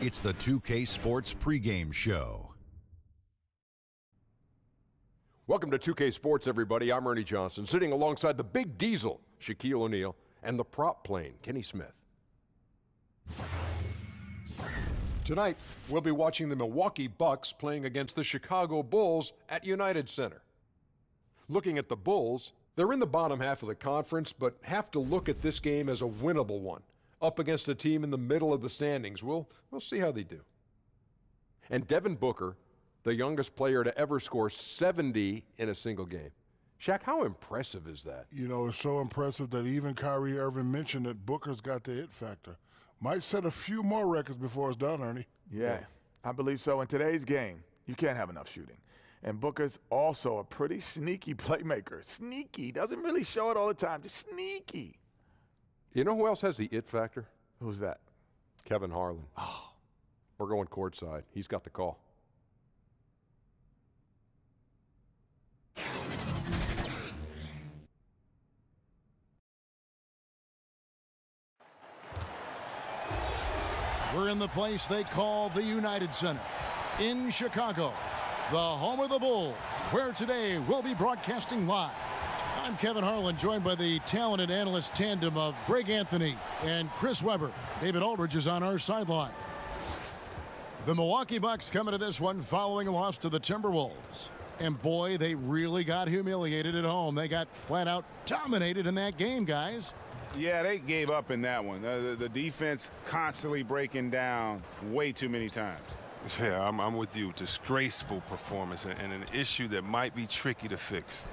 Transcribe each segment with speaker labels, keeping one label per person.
Speaker 1: It's the 2K Sports pregame show.
Speaker 2: Welcome to 2K Sports, everybody. I'm Ernie Johnson, sitting alongside the Big Diesel, Shaquille O'Neal, and the prop plane, Kenny Smith. Tonight, we'll be watching the Milwaukee Bucks playing against the Chicago Bulls at United Center. Looking at the Bulls, they're in the bottom half of the conference, but have to look at this game as a winnable one, up against a team in the middle of the standings. We'll see how they do. And Devin Booker, the youngest player to ever score 70 in a single game. Shaq, how impressive is that?
Speaker 3: You know, it's so impressive that even Kyrie Irving mentioned that Booker's got the it factor. Might set a few more records before it's done, Ernie.
Speaker 4: Yeah, I believe so. In today's game, you can't have enough shooting. And Booker's also a pretty sneaky playmaker. Sneaky. Doesn't really show it all the time. Just sneaky.
Speaker 2: You know who else has the it factor?
Speaker 4: Who's that?
Speaker 2: Kevin Harlan.
Speaker 4: Oh.
Speaker 2: We're going courtside. He's got the call.
Speaker 5: We're in the place they call the United Center in Chicago, the home of the Bulls, where today we'll be broadcasting live. I'm Kevin Harlan, joined by the talented analyst tandem of Greg Anthony and Chris Webber. David Aldridge is on our sideline. The Milwaukee Bucks coming to this one following a loss to the Timberwolves. And boy, they really got humiliated at home. They got flat out dominated in that game, guys.
Speaker 6: Yeah, they gave up in that one. The defense constantly breaking down way too many times.
Speaker 7: Yeah, I'm with you. Disgraceful performance and an issue that might be tricky to fix.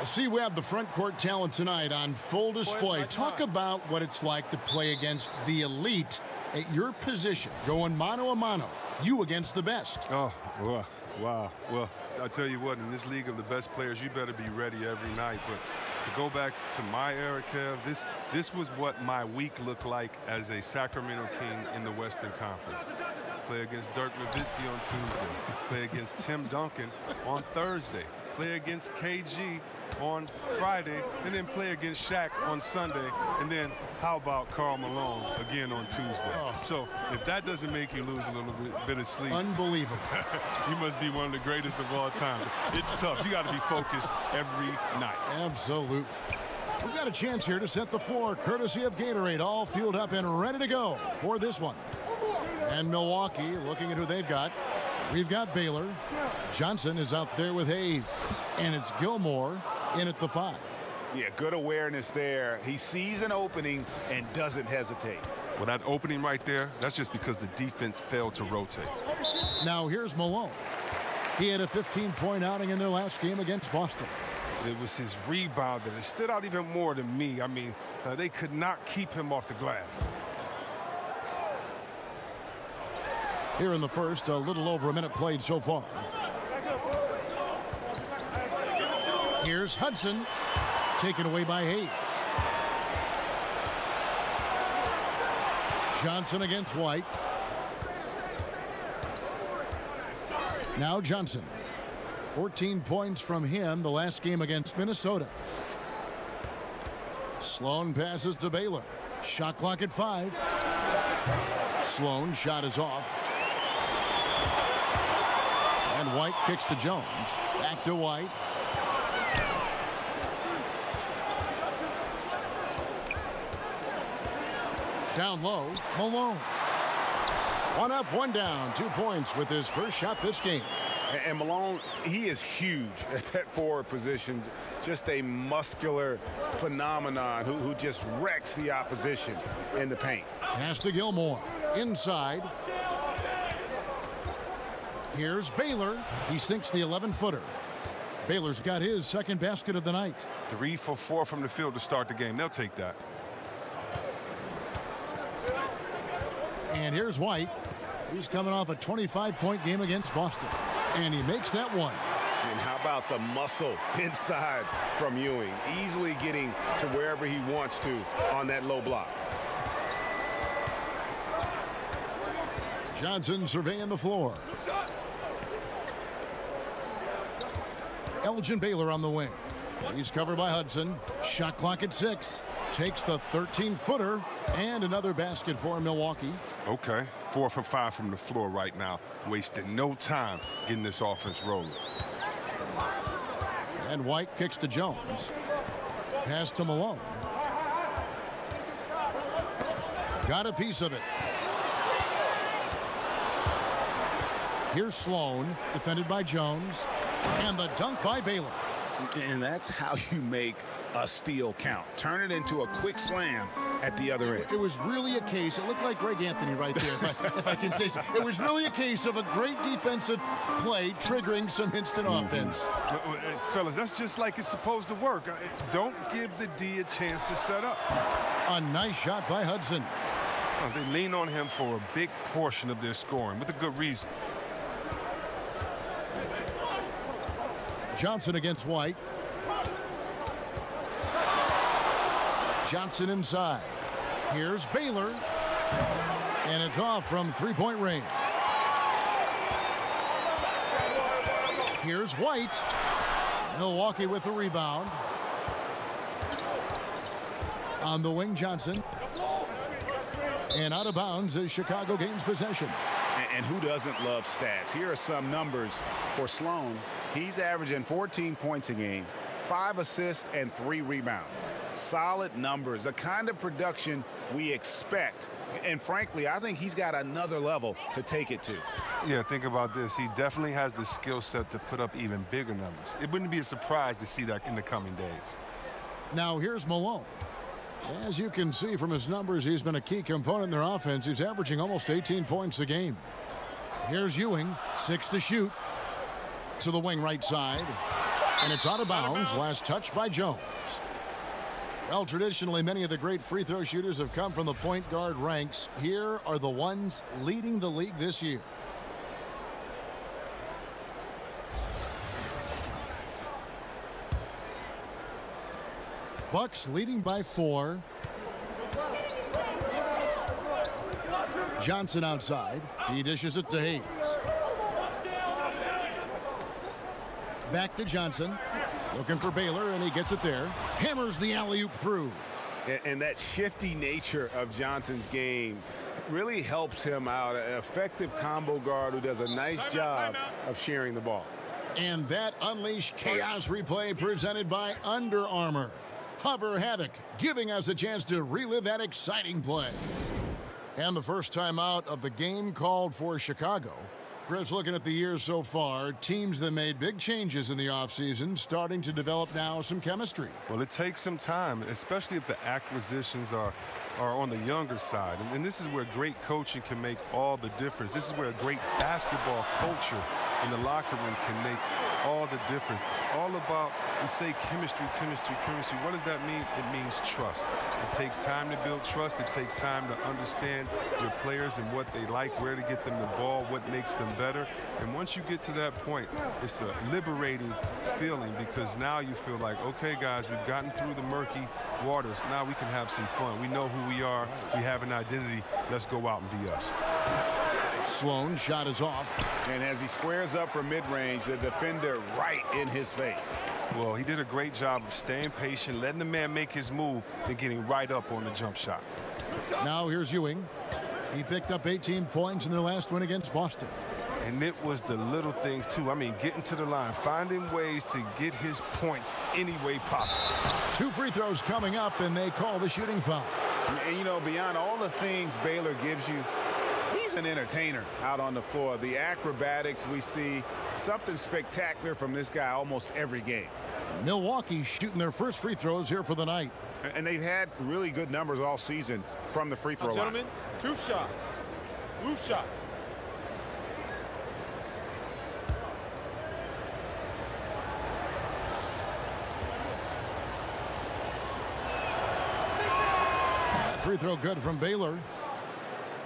Speaker 5: See, we have the front court talent tonight on full display. Talk about what it's like to play against the elite at your position, going mano a mano, you against the best.
Speaker 7: Oh, wow. Well, I'll tell you what, in this league of the best players, you better be ready every night. But to go back to my era, Kev, this was what my week looked like as a Sacramento King in the Western Conference. Play against Dirk Nowitzki on Tuesday. Play against Tim Duncan on Thursday. Play against KG on Friday, and then play against Shaq on Sunday, and then how about Karl Malone again on Tuesday? So if that doesn't make you lose a little bit of sleep,
Speaker 5: unbelievable.
Speaker 7: You must be one of the greatest of all times. It's tough. You got to be focused every night.
Speaker 5: Absolutely. We've got a chance here to set the floor, courtesy of Gatorade, all fueled up and ready to go for this one. And Milwaukee, looking at who they've got. We've got Baylor. Johnson is out there with Hayes, and it's Gilmore in at the 5.
Speaker 6: Yeah, good awareness there. He sees an opening and doesn't hesitate.
Speaker 7: Well, that opening right there, that's just because the defense failed to rotate.
Speaker 5: Now here's Malone. He had a 15-point outing in their last game against Boston.
Speaker 7: It was his rebound that stood out even more to me. I mean, they could not keep him off the glass.
Speaker 5: Here in the first, a little over a minute played so far. Here's Hudson, taken away by Hayes. Johnson against White. Now Johnson. 14 points from him the last game against Minnesota. Sloan passes to Baylor. Shot clock at 5. Sloan shot is off. And White kicks to Jones. Back to White. Down low, Malone. One up, one down. 2 points with his first shot this game.
Speaker 6: And Malone, he is huge at that forward position. Just a muscular phenomenon who just wrecks the opposition in the paint.
Speaker 5: Pass to Gilmore. Inside. Here's Baylor. He sinks the 11-footer. Baylor's got his second basket of the night.
Speaker 7: 3 for 4 from the field to start the game. They'll take that.
Speaker 5: And here's White. He's coming off a 25-point game against Boston. And he makes that one.
Speaker 6: And how about the muscle inside from Ewing? Easily getting to wherever he wants to on that low block.
Speaker 5: Johnson surveying the floor. Elgin Baylor on the wing. He's covered by Hudson. Shot clock at 6. Takes the 13-footer and another basket for Milwaukee.
Speaker 7: Okay, 4 for 5 from the floor right now. Wasting no time getting this offense rolling.
Speaker 5: And White kicks to Jones. Pass to Malone. Got a piece of it. Here's Sloan, defended by Jones. And the dunk by Baylor.
Speaker 8: And that's how you make a steal count. Turn it into a quick slam at the other end.
Speaker 5: It was really a case, it looked like Greg Anthony right there, if I can say so. It was really a case of a great defensive play triggering some instant offense.
Speaker 7: Fellas, that's just like it's supposed to work. Don't give the D a chance to set up.
Speaker 5: A nice shot by Hudson.
Speaker 7: They lean on him for a big portion of their scoring with a good reason.
Speaker 5: Johnson against White. Johnson inside. Here's Baylor. And it's off from three-point range. Here's White. Milwaukee with the rebound. On the wing, Johnson. And out of bounds as Chicago gains possession.
Speaker 6: And who doesn't love stats? Here are some numbers for Sloan. He's averaging 14 points a game, 5 assists, and 3 rebounds. Solid numbers, the kind of production we expect. And frankly, I think he's got another level to take it to.
Speaker 7: Yeah, think about this. He definitely has the skill set to put up even bigger numbers. It wouldn't be a surprise to see that in the coming days.
Speaker 5: Now here's Malone. As you can see from his numbers, he's been a key component in their offense. He's averaging almost 18 points a game. Here's Ewing, 6 to shoot. To the wing right side. And it's out of bounds. Last touch by Jones. Well, traditionally, many of the great free throw shooters have come from the point guard ranks. Here are the ones leading the league this year. Bucks leading by 4. Johnson outside. He dishes it to Hayes. Back to Johnson. Looking for Baylor, and he gets it there. Hammers the alley-oop through.
Speaker 6: And that shifty nature of Johnson's game really helps him out. An effective combo guard who does a nice job of sharing the ball.
Speaker 5: And that Unleash Chaos replay presented by Under Armour. Hover Havoc, giving us a chance to relive that exciting play. And the first time out of the game called for Chicago. Chris, looking at the year so far, teams that made big changes in the offseason starting to develop now some chemistry.
Speaker 7: Well, it takes some time, especially if the acquisitions are on the younger side. And this is where great coaching can make all the difference. This is where a great basketball culture in the locker room can make all the difference. It's all about, we say chemistry, chemistry, chemistry. What does that mean? It means trust. It takes time to build trust. It takes time to understand your players and what they like, where to get them the ball, what makes them better. And once you get to that point, it's a liberating feeling because now you feel like, okay, guys, we've gotten through the murky waters. Now we can have some fun. We know who we are. We have an identity. Let's go out and be us.
Speaker 5: Sloan shot is off.
Speaker 6: And as he squares up for mid-range, the defender right in his face.
Speaker 7: Well, he did a great job of staying patient, letting the man make his move, and getting right up on the jump shot.
Speaker 5: Now here's Ewing. He picked up 18 points in their last win against Boston.
Speaker 7: And it was the little things, too. I mean, getting to the line, finding ways to get his points any way possible.
Speaker 5: 2 free throws coming up, and they call the shooting foul.
Speaker 6: And, you know, beyond all the things Baylor gives you, he's an entertainer out on the floor. The acrobatics we see, something spectacular from this guy almost every game.
Speaker 5: Milwaukee shooting their first free throws here for the night.
Speaker 6: And they've had really good numbers all season from the free throw line.
Speaker 9: Gentlemen, 2 shots. 2 shots.
Speaker 5: Free throw good from Baylor.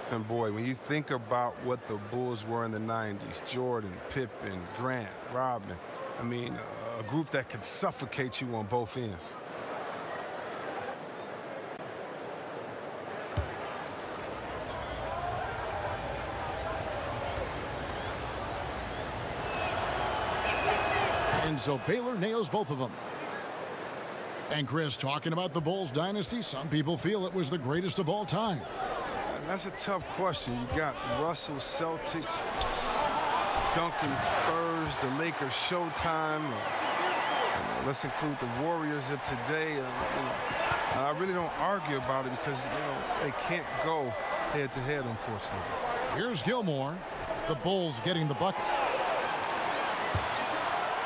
Speaker 7: And boy, when you think about what the Bulls were in the 90s, Jordan, Pippen, Grant, Rodman, I mean, a group that can suffocate you on both ends.
Speaker 5: And so Baylor nails both of them. And Chris, talking about the Bulls dynasty, some people feel it was the greatest of all time.
Speaker 7: That's a tough question. You got Russell, Celtics, Duncan, Spurs, the Lakers, Showtime. Let's include the Warriors of today. I really don't argue about it because, they can't go head-to-head, unfortunately.
Speaker 5: Here's Gilmore. The Bulls getting the bucket.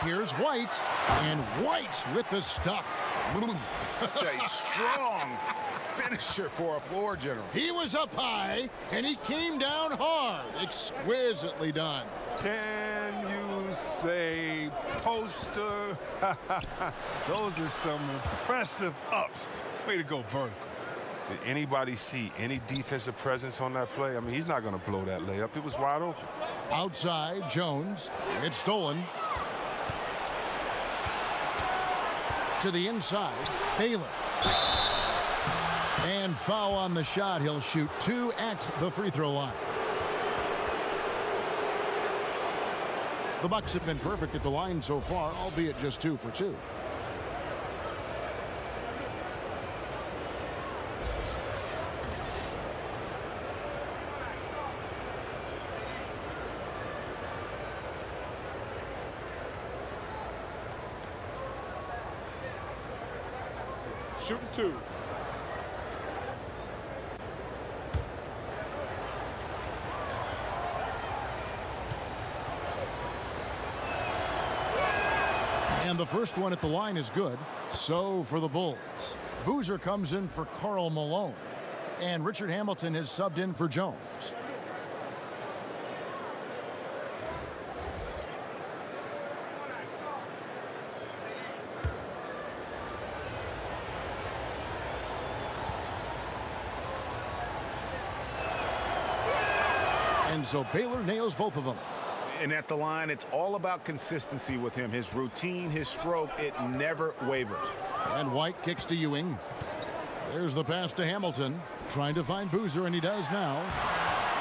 Speaker 5: Here's White. And White with the stuff.
Speaker 8: Such a strong finisher for a floor general.
Speaker 5: He was up high, and he came down hard. Exquisitely done.
Speaker 7: Can you say poster? Those are some impressive ups. Way to go, vertical. Did anybody see any defensive presence on that play? I mean, he's not going to blow that layup. It was wide open.
Speaker 5: Outside, Jones. It's stolen. To the inside, Baylor. And foul on the shot. He'll shoot 2 at the free throw line. The Bucks have been perfect at the line so far, albeit just 2 for 2.
Speaker 9: Shooting 2.
Speaker 5: And the first one at the line is good. So for the Bulls. Boozer comes in for Karl Malone. And Richard Hamilton has subbed in for Jones. And so Baylor nails both of them.
Speaker 8: And at the line, it's all about consistency with him. His routine, his stroke, it never wavers.
Speaker 5: And White kicks to Ewing. There's the pass to Hamilton. Trying to find Boozer, and he does now.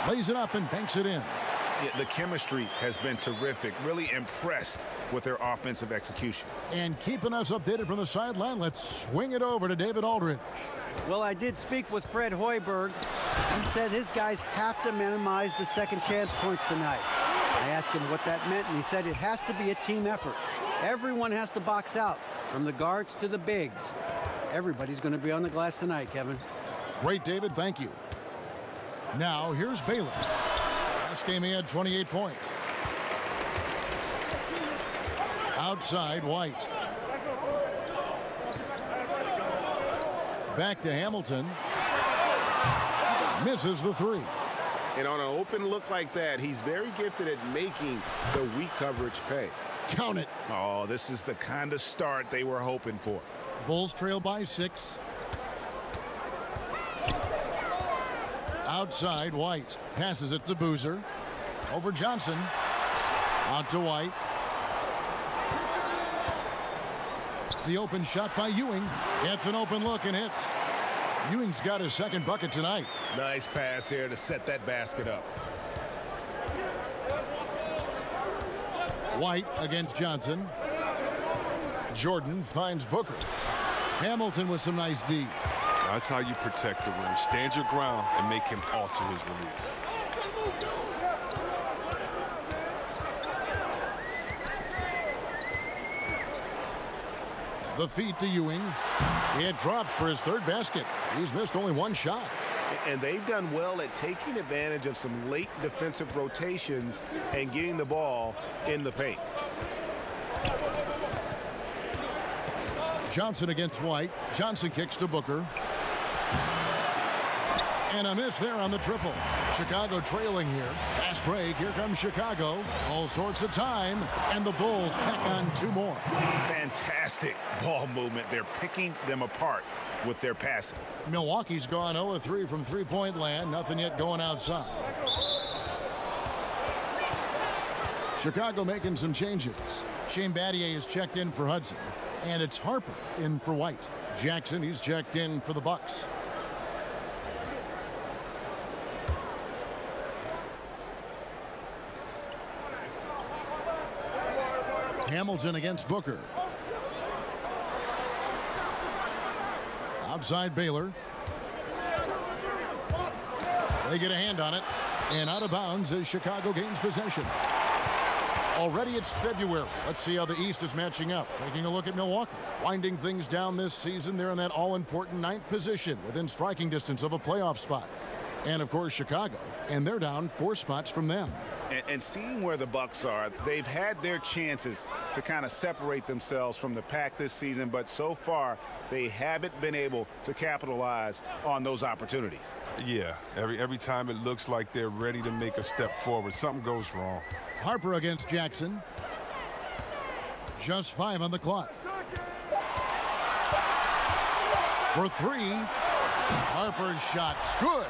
Speaker 5: Lays it up and banks it in.
Speaker 8: Yeah, the chemistry has been terrific. Really impressed with their offensive execution.
Speaker 5: And keeping us updated from the sideline, let's swing it over to David Aldridge.
Speaker 10: Well, I did speak with Fred Hoiberg. He said his guys have to minimize the second chance points tonight. I asked him what that meant, and he said it has to be a team effort. Everyone has to box out, from the guards to the bigs. Everybody's going to be on the glass tonight, Kevin.
Speaker 5: Great, David. Thank you. Now, here's Baylor. Last game he had 28 points. Outside, White. Back to Hamilton. Misses the 3.
Speaker 8: And on an open look like that, he's very gifted at making the weak coverage pay.
Speaker 5: Count it.
Speaker 8: Oh, this is the kind of start they were hoping for.
Speaker 5: Bulls trail by 6. Outside, White. Passes it to Boozer. Over Johnson. Out to White. The open shot by Ewing. Gets an open look and hits. Ewing's got his second bucket tonight.
Speaker 8: Nice pass here to set that basket up.
Speaker 5: White against Johnson. Jordan finds Booker. Hamilton with some nice D.
Speaker 7: That's how you protect the rim. Stand your ground and make him alter his release.
Speaker 5: The feed to Ewing. It drops for his third basket. He's missed only 1 shot.
Speaker 8: And they've done well at taking advantage of some late defensive rotations and getting the ball in the paint.
Speaker 5: Johnson against White. Johnson kicks to Booker. And a miss there on the triple. Chicago trailing here. Fast break. Here comes Chicago. All sorts of time. And the Bulls tack on 2 more.
Speaker 8: Fantastic ball movement. They're picking them apart with their passing.
Speaker 5: Milwaukee's gone 0-3 from three-point land. Nothing yet going outside. Chicago making some changes. Shane Battier is checked in for Hudson. And it's Harper in for White. Jackson, he's checked in for the Bucks. Hamilton against Booker. Outside Baylor. They get a hand on it. And out of bounds as Chicago gains possession. Already it's February. Let's see how the East is matching up. Taking a look at Milwaukee. Winding things down this season. They're in that all-important 9th position within striking distance of a playoff spot. And, of course, Chicago. And they're down 4 spots from them.
Speaker 6: And seeing where the Bucks are, they've had their chances to kind of separate themselves from the pack this season, but so far they haven't been able to capitalize on those opportunities.
Speaker 7: Yeah, every time it looks like they're ready to make a step forward, something goes wrong.
Speaker 5: Harper against Jackson. Just 5 on the clock. For 3. Harper's shot's good.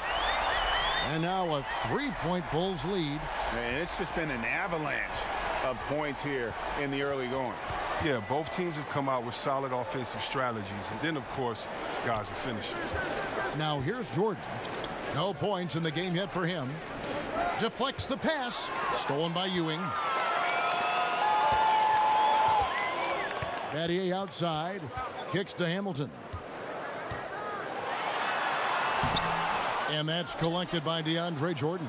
Speaker 5: And now a 3-point Bulls lead.
Speaker 6: And it's just been an avalanche of points here in the early going.
Speaker 7: Yeah, both teams have come out with solid offensive strategies. And then, of course, guys are finishing.
Speaker 5: Now here's Jordan. No points in the game yet for him. Deflects the pass. Stolen by Ewing. Battier outside. Kicks to Hamilton. And that's collected by DeAndre Jordan.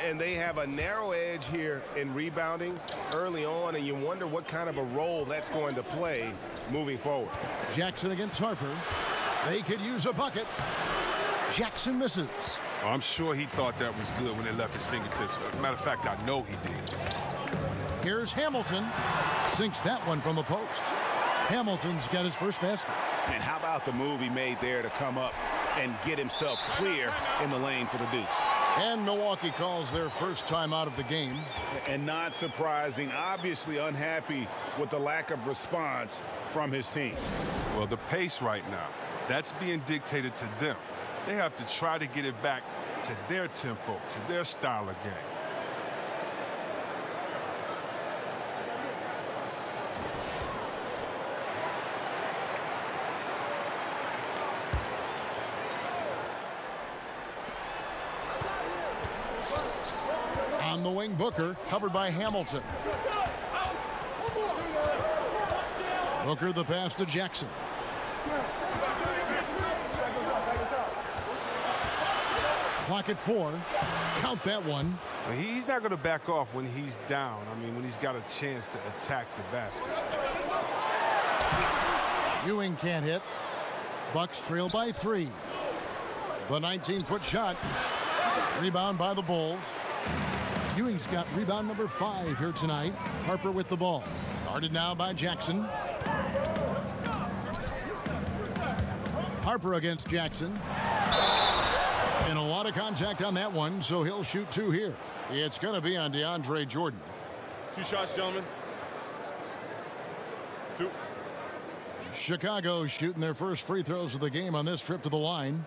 Speaker 8: And they have a narrow edge here in rebounding early on, and you wonder what kind of a role that's going to play moving forward.
Speaker 5: Jackson against Harper. They could use a bucket. Jackson misses.
Speaker 7: Oh, I'm sure he thought that was good when it left his fingertips. Matter of fact, I know he did.
Speaker 5: Here's Hamilton. Sinks that one from the post. Hamilton's got his first basket.
Speaker 6: And how about the move he made there to come up and get himself clear in the lane for the deuce.
Speaker 5: And Milwaukee calls their first time out of the game.
Speaker 6: And not surprising, obviously unhappy with the lack of response from his team.
Speaker 7: Well, the pace right now, that's being dictated to them. They have to try to get it back to their tempo, to their style of game.
Speaker 5: On the wing, Booker, covered by Hamilton. Booker the pass to Jackson. Clock at 4. Count that one.
Speaker 7: He's not going to back off when he's down. I mean, when he's got a chance to attack the basket.
Speaker 5: Ewing can't hit. Bucks trail by 3. The 19-foot shot. Rebound by the Bulls. Ewing's got rebound number 5 here tonight. Harper with the ball. Guarded now by Jackson. Harper against Jackson. And a lot of contact on that one, so he'll shoot 2 here. It's going to be on DeAndre Jordan.
Speaker 9: 2 shots, gentlemen. 2.
Speaker 5: Chicago shooting their first free throws of the game on this trip to the line.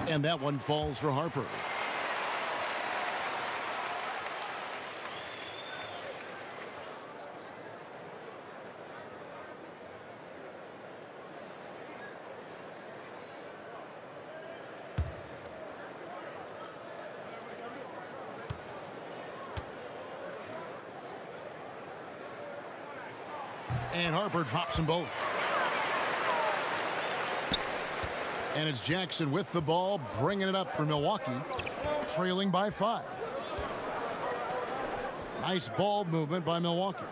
Speaker 5: And that one falls for Harper. And Harper drops them both. And it's Jackson with the ball, bringing it up for Milwaukee, trailing by 5. Nice ball movement by Milwaukee.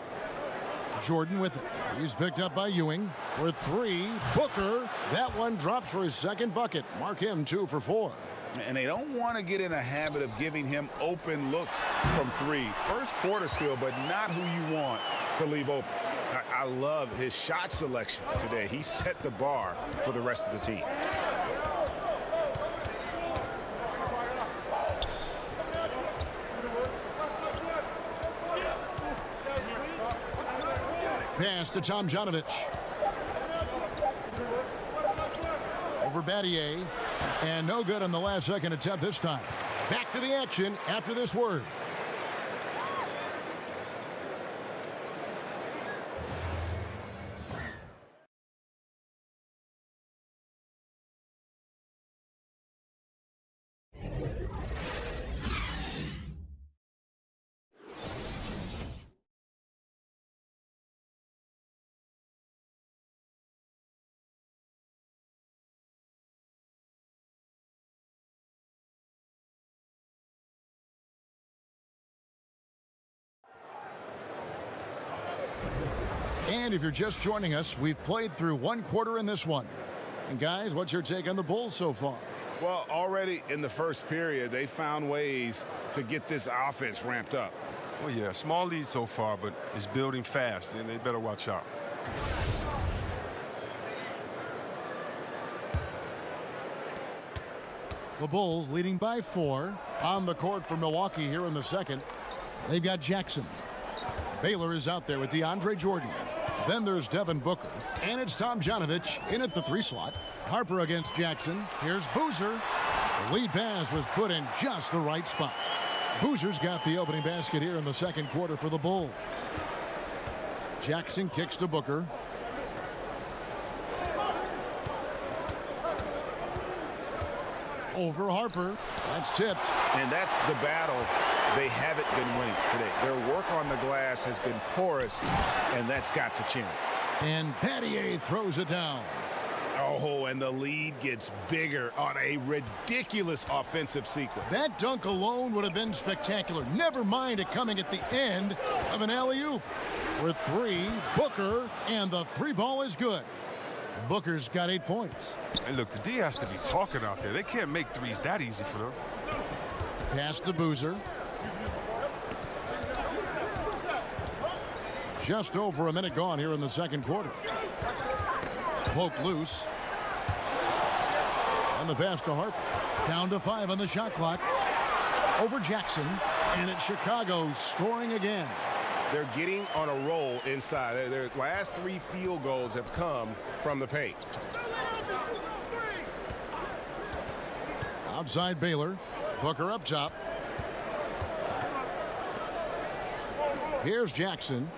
Speaker 5: Jordan with it. He's picked up by Ewing for 3. Booker, that one dropped for his second bucket. Mark him 2 for 4.
Speaker 6: And they don't want to get in a habit of giving him open looks from 3. First quarter still, but not who you want to leave open. I love his shot selection today. He set the bar for the rest of the team.
Speaker 5: pass to Tomjanovich. Over Battier. And no good on the last second attempt this time. Back to the action after this word. And if you're just joining us, we've played through one quarter in this one. And guys, what's your take on the Bulls so far?
Speaker 6: Well, already in the first period, they found ways to get this offense ramped up.
Speaker 7: Well, yeah, small lead so far, but it's building fast, and they better watch out.
Speaker 5: The Bulls leading by 4 on the court for Milwaukee here in the second. They've got Jackson. Baylor is out there with DeAndre Jordan. Then there's Devin Booker. And it's Tomjanovich in at the 3 slot. Harper against Jackson. Here's Boozer. The lead pass was put in just the right spot. Boozer's got the opening basket here in the second quarter for the Bulls. Jackson kicks to Booker. Over Harper. That's tipped.
Speaker 6: And that's the battle they haven't been winning today. Their work on the glass has been porous, and that's got to change.
Speaker 5: And Battier throws it down.
Speaker 6: Oh, and the lead gets bigger on a ridiculous offensive sequence.
Speaker 5: That dunk alone would have been spectacular. Never mind it coming at the end of an alley-oop. For 3, Booker, and the 3 ball is good. Booker's got 8 points.
Speaker 7: And look, the D has to be talking out there. They can't make threes that easy for them.
Speaker 5: Pass to Boozer. Just over a minute gone here in the second quarter. Poke loose. And the pass to Harper. Down to 5 on the shot clock. Over Jackson. And it's Chicago scoring again.
Speaker 8: They're getting on a roll inside. Their last 3 field goals have come from the paint.
Speaker 5: Outside Baylor. Booker up top. Here's Jackson.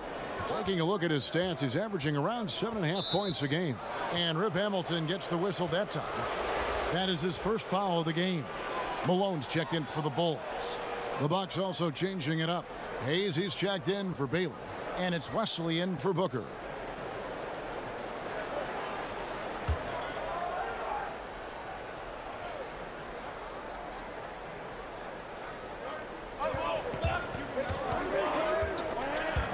Speaker 5: Taking a look at his stats, he's averaging around 7.5 points a game. And Rip Hamilton gets the whistle that time. That is his first foul of the game. Malone's checked in for the Bulls. The Bucks also changing it up. Hayes, he's checked in for Baylor. And it's Wesley in for Booker.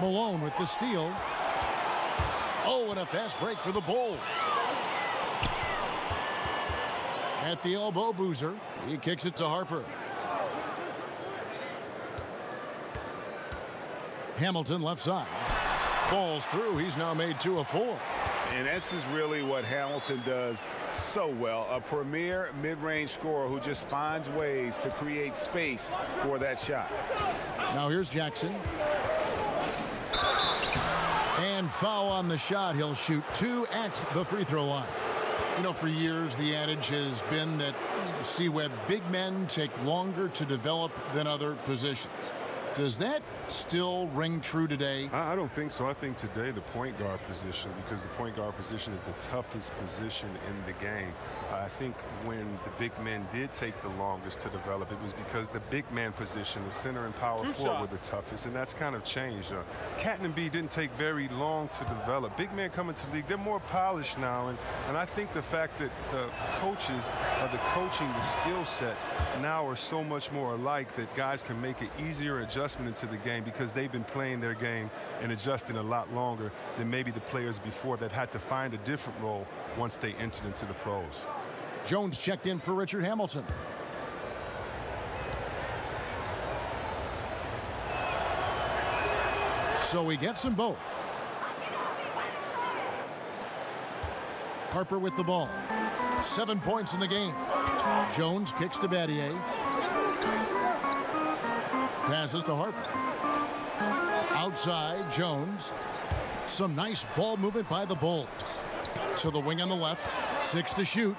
Speaker 5: Malone with the steal. Oh, and a fast break for the Bulls. At the elbow, Boozer. He kicks it to Harper. Hamilton left side. Falls through. He's now made 2 of 4.
Speaker 6: And this is really what Hamilton does so well. A premier mid-range scorer who just finds ways to create space for that shot.
Speaker 5: Now here's Jackson. And foul on the shot. He'll shoot 2 at the free throw line. You know, for years, the adage has been that C-Web big men take longer to develop than other positions. Does that still ring true today?
Speaker 7: I don't think so. I think today the point guard position, because the point guard position is the toughest position in the game. I think when the big men did take the longest to develop, it was because the big man position, the center and power forward, were the toughest, and that's kind of changed. Cat and B didn't take very long to develop. Big men coming to the league, they're more polished now, and I think the fact that the coaches are the coaching, the skill sets now are so much more alike that guys can make an easier adjustment into the game because they've been playing their game and adjusting a lot longer than maybe the players before that had to find a different role once they entered into the pros.
Speaker 5: Jones checked in for Richard Hamilton. So he gets them both. Harper with the ball. 7 points in the game. Jones kicks to Battier. Passes to Harper. Outside, Jones. Some nice ball movement by the Bulls. To the wing on the left. 6 to shoot.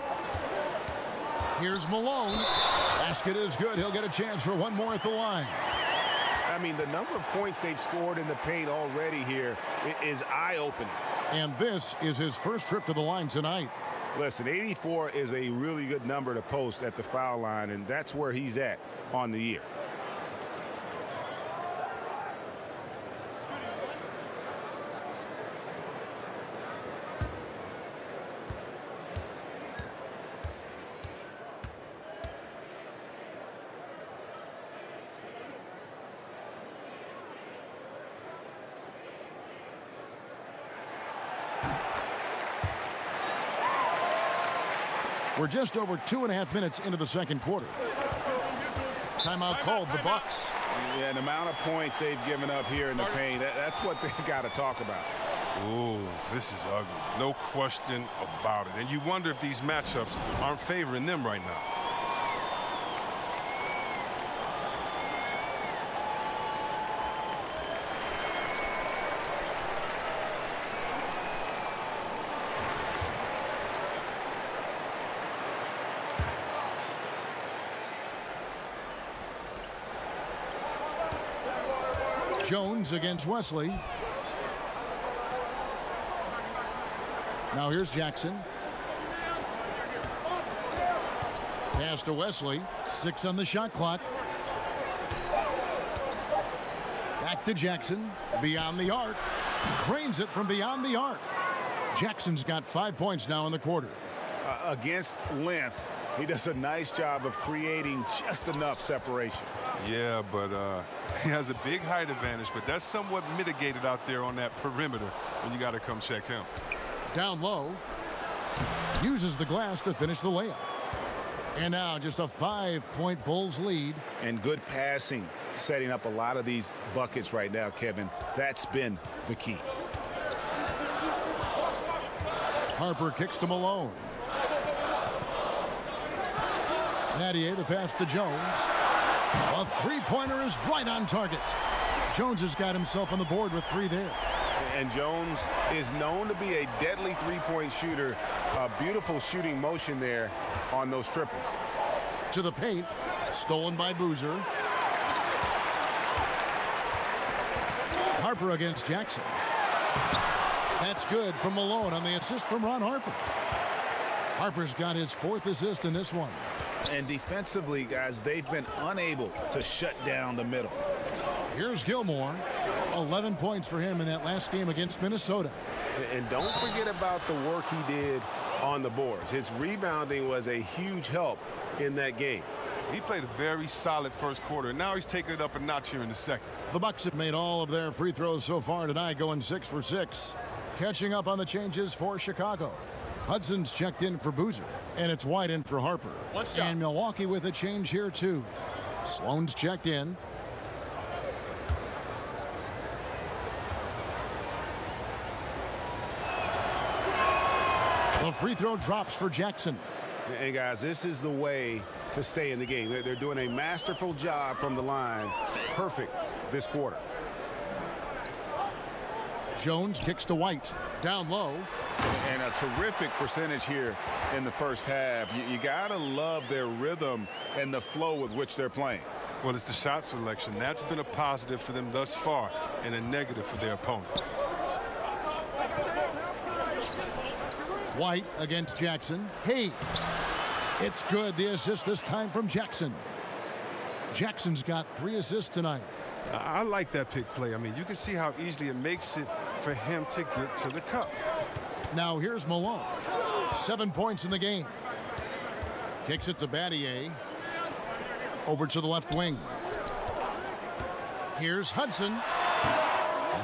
Speaker 5: Here's Malone. Basket is good. He'll get a chance for one more at the line.
Speaker 8: I mean, the number of points they've scored in the paint already here is eye-opening.
Speaker 5: And this is his first trip to the line tonight.
Speaker 8: Listen, 84 is a really good number to post at the foul line, and that's where he's at on the year.
Speaker 5: We're just over 2.5 minutes into the second quarter. Timeout called, the Bucks.
Speaker 8: Yeah, and the amount of points they've given up here in the paint, that's what they got to talk about.
Speaker 7: Ooh, this is ugly. No question about it. And you wonder if these matchups aren't favoring them right now.
Speaker 5: Jones against Wesley. Now here's Jackson. Pass to Wesley. 6 on the shot clock. Back to Jackson. Beyond the arc. Cranes it from beyond the arc. Jackson's got 5 points now in the quarter.
Speaker 8: Against length, he does a nice job of creating just enough separation.
Speaker 7: Yeah, but he has a big height advantage, but that's somewhat mitigated out there on that perimeter when you got to come check him.
Speaker 5: Down low. Uses the glass to finish the layup. And now just a 5-point Bulls lead.
Speaker 8: And good passing, setting up a lot of these buckets right now, Kevin. That's been the key.
Speaker 5: Harper kicks to Malone. Nattier, the pass to Jones. A three-pointer is right on target. Jones has got himself on the board with 3 there.
Speaker 8: And Jones is known to be a deadly three-point shooter. A beautiful shooting motion there on those triples.
Speaker 5: To the paint. Stolen by Boozer. Harper against Jackson. That's good from Malone on the assist from Ron Harper. Harper's got his 4th assist in this one.
Speaker 8: And defensively, guys, they've been unable to shut down the middle.
Speaker 5: Here's Gilmore. 11 points for him in that last game against Minnesota.
Speaker 8: And don't forget about the work he did on the boards. His rebounding was a huge help in that game.
Speaker 7: He played a very solid first quarter, and now he's taking it up a notch here in the second.
Speaker 5: The Bucks have made all of their free throws so far tonight, going 6 for 6. Catching up on the changes for Chicago. Hudson's checked in for Boozer, and it's White in for Harper. And Milwaukee with a change here, too. Sloan's checked in. The free throw drops for Jackson.
Speaker 8: And, guys, this is the way to stay in the game. They're doing a masterful job from the line. Perfect this quarter.
Speaker 5: Jones kicks to White. Down low.
Speaker 8: And a terrific percentage here in the first half. You got to love their rhythm and the flow with which they're playing.
Speaker 7: Well, it's the shot selection. That's been a positive for them thus far and a negative for their opponent.
Speaker 5: White against Jackson. Hayes. It's good. The assist this time from Jackson. Jackson's got 3 assists tonight.
Speaker 7: I like that pick play. I mean, you can see how easily it makes it for him to get to the cup.
Speaker 5: Now here's Malone. 7 points in the game. Kicks it to Battier. Over to the left wing. Here's Hudson.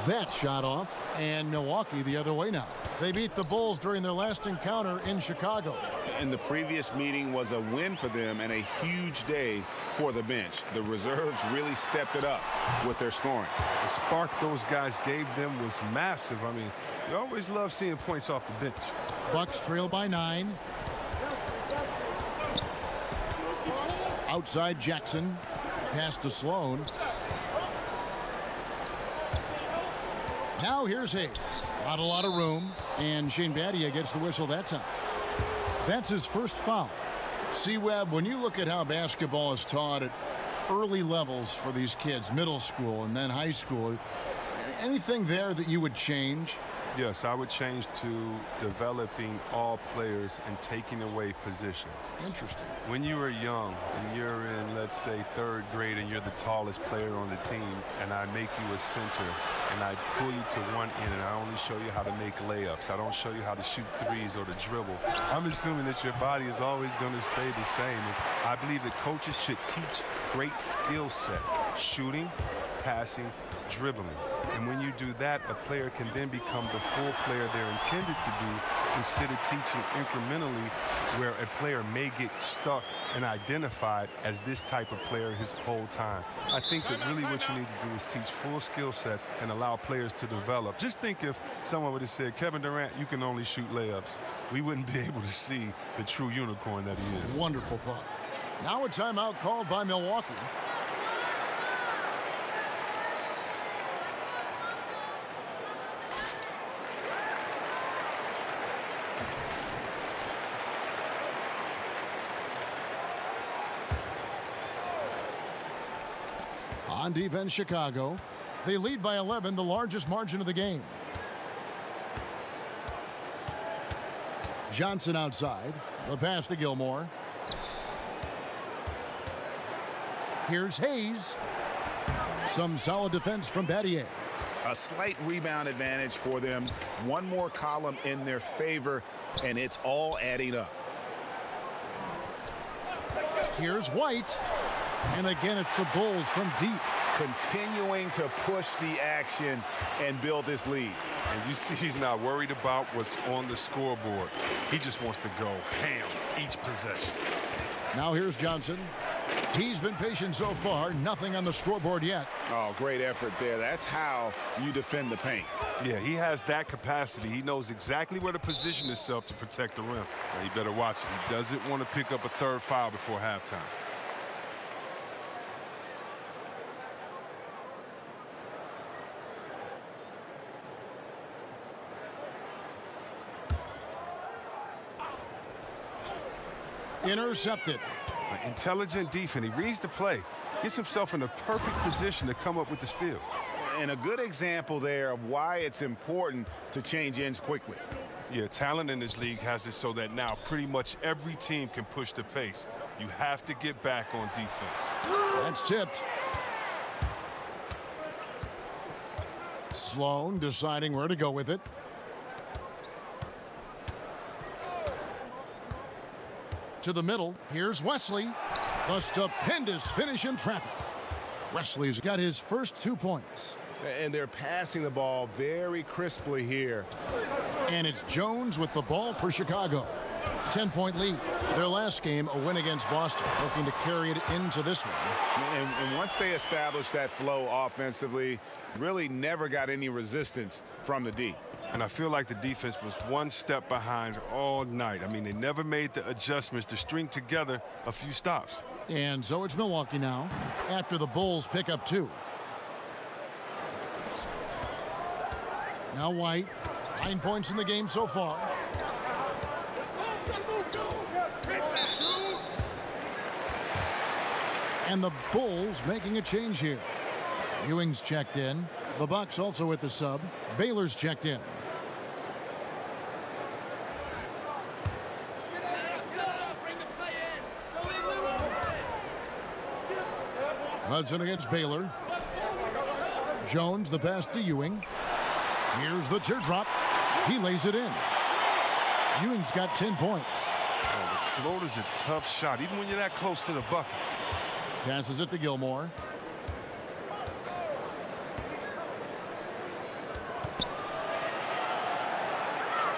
Speaker 5: That shot off. And Milwaukee the other way now. They beat the Bulls during their last encounter in Chicago.
Speaker 8: And the previous meeting was a win for them and a huge day for the bench. The reserves really stepped it up with their scoring.
Speaker 7: The spark those guys gave them was massive. I mean, you always love seeing points off the bench.
Speaker 5: Bucks trail by 9. Outside Jackson. Pass to Sloan. Now here's Hayes. Not a lot of room, and Shane Battier gets the whistle that time. That's his first foul. C-Webb, when you look at how basketball is taught at early levels for these kids, middle school and then high school, anything there that you would change?
Speaker 7: Yes, I would change to developing all players and taking away positions.
Speaker 5: Interesting.
Speaker 7: When you are young and you're in, let's say, 3rd grade and you're the tallest player on the team and I make you a center and I pull you to one end and I only show you how to make layups. I don't show you how to shoot threes or to dribble. I'm assuming that your body is always going to stay the same. And I believe that coaches should teach great skill set, shooting, passing, dribbling. And when you do that, a player can then become the full player they're intended to be instead of teaching incrementally where a player may get stuck and identified as this type of player his whole time. I think that really what you need to do is teach full skill sets and allow players to develop. Just think if someone would have said, Kevin Durant, you can only shoot layups. We wouldn't be able to see the true unicorn that he is.
Speaker 5: Wonderful thought. Now a timeout called by Milwaukee. On defense, Chicago. They lead by 11, the largest margin of the game. Johnson outside. The pass to Gilmore. Here's Hayes. Some solid defense from Battier.
Speaker 6: A slight rebound advantage for them. One more column in their favor, and it's all adding up.
Speaker 5: Here's White. And again, it's the Bulls from deep.
Speaker 6: Continuing to push the action and build this lead.
Speaker 7: And you see he's not worried about what's on the scoreboard. He just wants to go ham each possession.
Speaker 5: Now here's Johnson. He's been patient so far. Nothing on the scoreboard yet.
Speaker 6: Oh, great effort there. That's how you defend the paint.
Speaker 7: Yeah, he has that capacity. He knows exactly where to position himself to protect the rim. Now, he better watch it. He doesn't want to pick up a 3rd foul before halftime.
Speaker 5: Intercepted.
Speaker 7: Intelligent defense. He reads the play, gets himself in the perfect position to come up with the steal.
Speaker 6: And a good example there of why it's important to change ends quickly.
Speaker 7: Yeah, talent in this league has it so that now pretty much every team can push the pace. You have to get back on defense.
Speaker 5: That's tipped. Sloan deciding where to go with it. To the middle. Here's Wesley. A stupendous finish in traffic. Wesley's got his first 2 points.
Speaker 8: And they're passing the ball very crisply here.
Speaker 5: And it's Jones with the ball for Chicago. 10-point lead. Their last game, a win against Boston, looking to carry it into this one.
Speaker 6: And once they established that flow offensively, really never got any resistance from the D.
Speaker 7: And I feel like the defense was one step behind all night. I mean, they never made the adjustments to string together a few stops.
Speaker 5: And so it's Milwaukee now, after the Bulls pick up 2. Now White, 9 points in the game so far. And the Bulls making a change here. Ewing's checked in. The Bucks also with the sub. Baylor's checked in. Hudson against Baylor. Jones, the pass to Ewing. Here's the teardrop. He lays it in. Ewing's got 10 points.
Speaker 7: Oh, the floater's a tough shot, even when you're that close to the bucket.
Speaker 5: Passes it to Gilmore.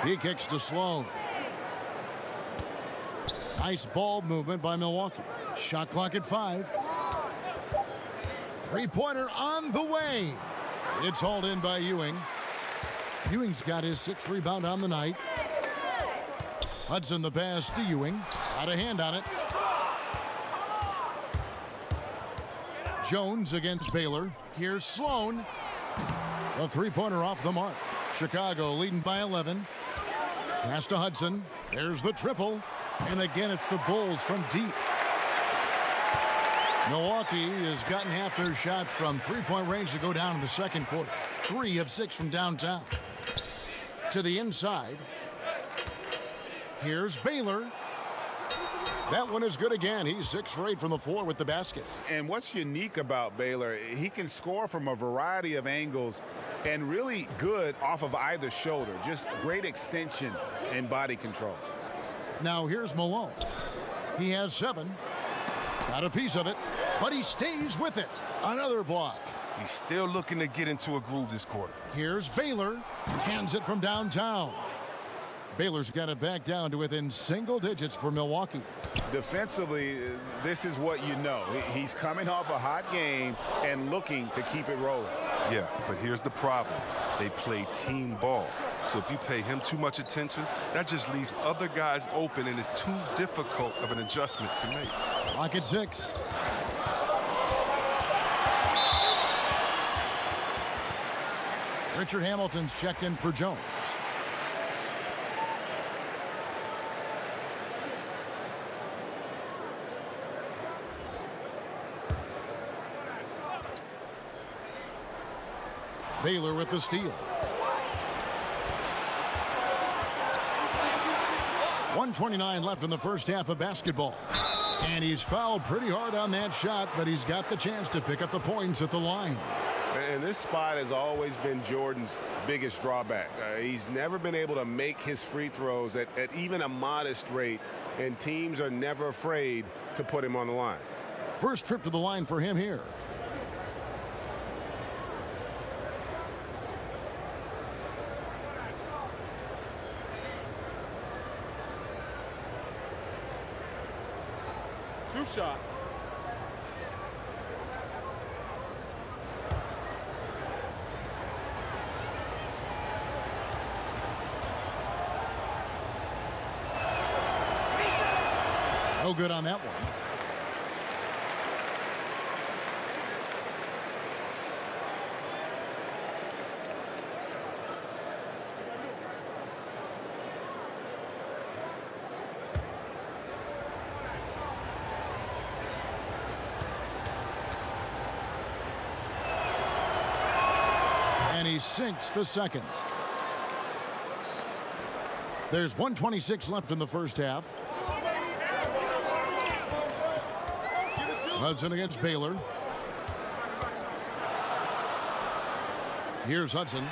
Speaker 5: He kicks to Sloan. Nice ball movement by Milwaukee. Shot clock at 5. Three-pointer on the way. It's hauled in by Ewing. Ewing's got his 6th rebound on the night. Hudson the pass to Ewing. Got a hand on it. Jones against Baylor. Here's Sloan. The three-pointer off the mark. Chicago leading by 11. Pass to Hudson. There's the triple. And again, it's the Bulls from deep. Milwaukee has gotten half their shots from three-point range to go down in the second quarter. 3 of 6 from downtown. To the inside. Here's Baylor. That one is good again. He's 6 for 8 from the floor with the basket.
Speaker 6: And what's unique about Baylor, he can score from a variety of angles and really good off of either shoulder. Just great extension and body control.
Speaker 5: Now here's Malone. He has 7. Got a piece of it, but he stays with it. Another block.
Speaker 7: He's still looking to get into a groove this quarter.
Speaker 5: Here's Baylor. Cans it from downtown. Baylor's got it back down to within single digits for Milwaukee.
Speaker 6: Defensively, this is what you know. He's coming off a hot game and looking to keep it rolling.
Speaker 7: Yeah, but here's the problem. They play team ball. So if you pay him too much attention, that just leaves other guys open, and it's too difficult of an adjustment to make.
Speaker 5: Lock at 6. Richard Hamilton's checked in for Jones. Baylor with the steal. 1:29 left in the first half of basketball. And he's fouled pretty hard on that shot, but he's got the chance to pick up the points at the line.
Speaker 8: And this spot has always been Jordan's biggest drawback. He's never been able to make his free throws at even a modest rate, and teams are never afraid to put him on the line.
Speaker 5: First trip to the line for him here.
Speaker 9: Two shots.
Speaker 5: No good on that one. And he sinks the second. There's 1:26 left in the first half. Hudson against Baylor. Here's Hudson.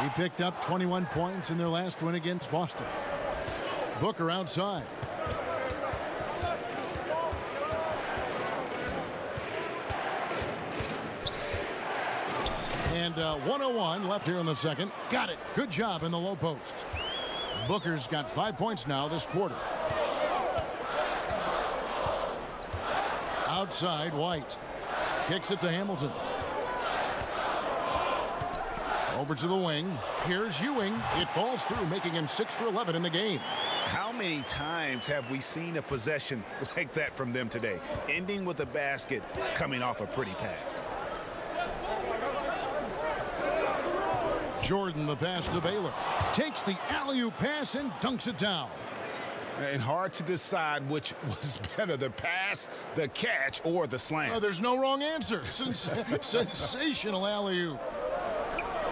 Speaker 5: He picked up 21 points in their last win against Boston. Booker outside. And 1:01 left here in the second. Got it. Good job in the low post. Booker's got 5 points now this quarter. Outside, White. Kicks it to Hamilton. Over to the wing. Here's Ewing. It falls through, making him 6 for 11 in the game.
Speaker 6: How many times have we seen a possession like that from them today? Ending with a basket, coming off a pretty pass.
Speaker 5: Jordan, the pass to Baylor. Takes the alley-oop pass and dunks it down.
Speaker 6: And hard to decide which was better, the pass, the catch, or the slam.
Speaker 5: There's no wrong answer. Sensational alley-oop.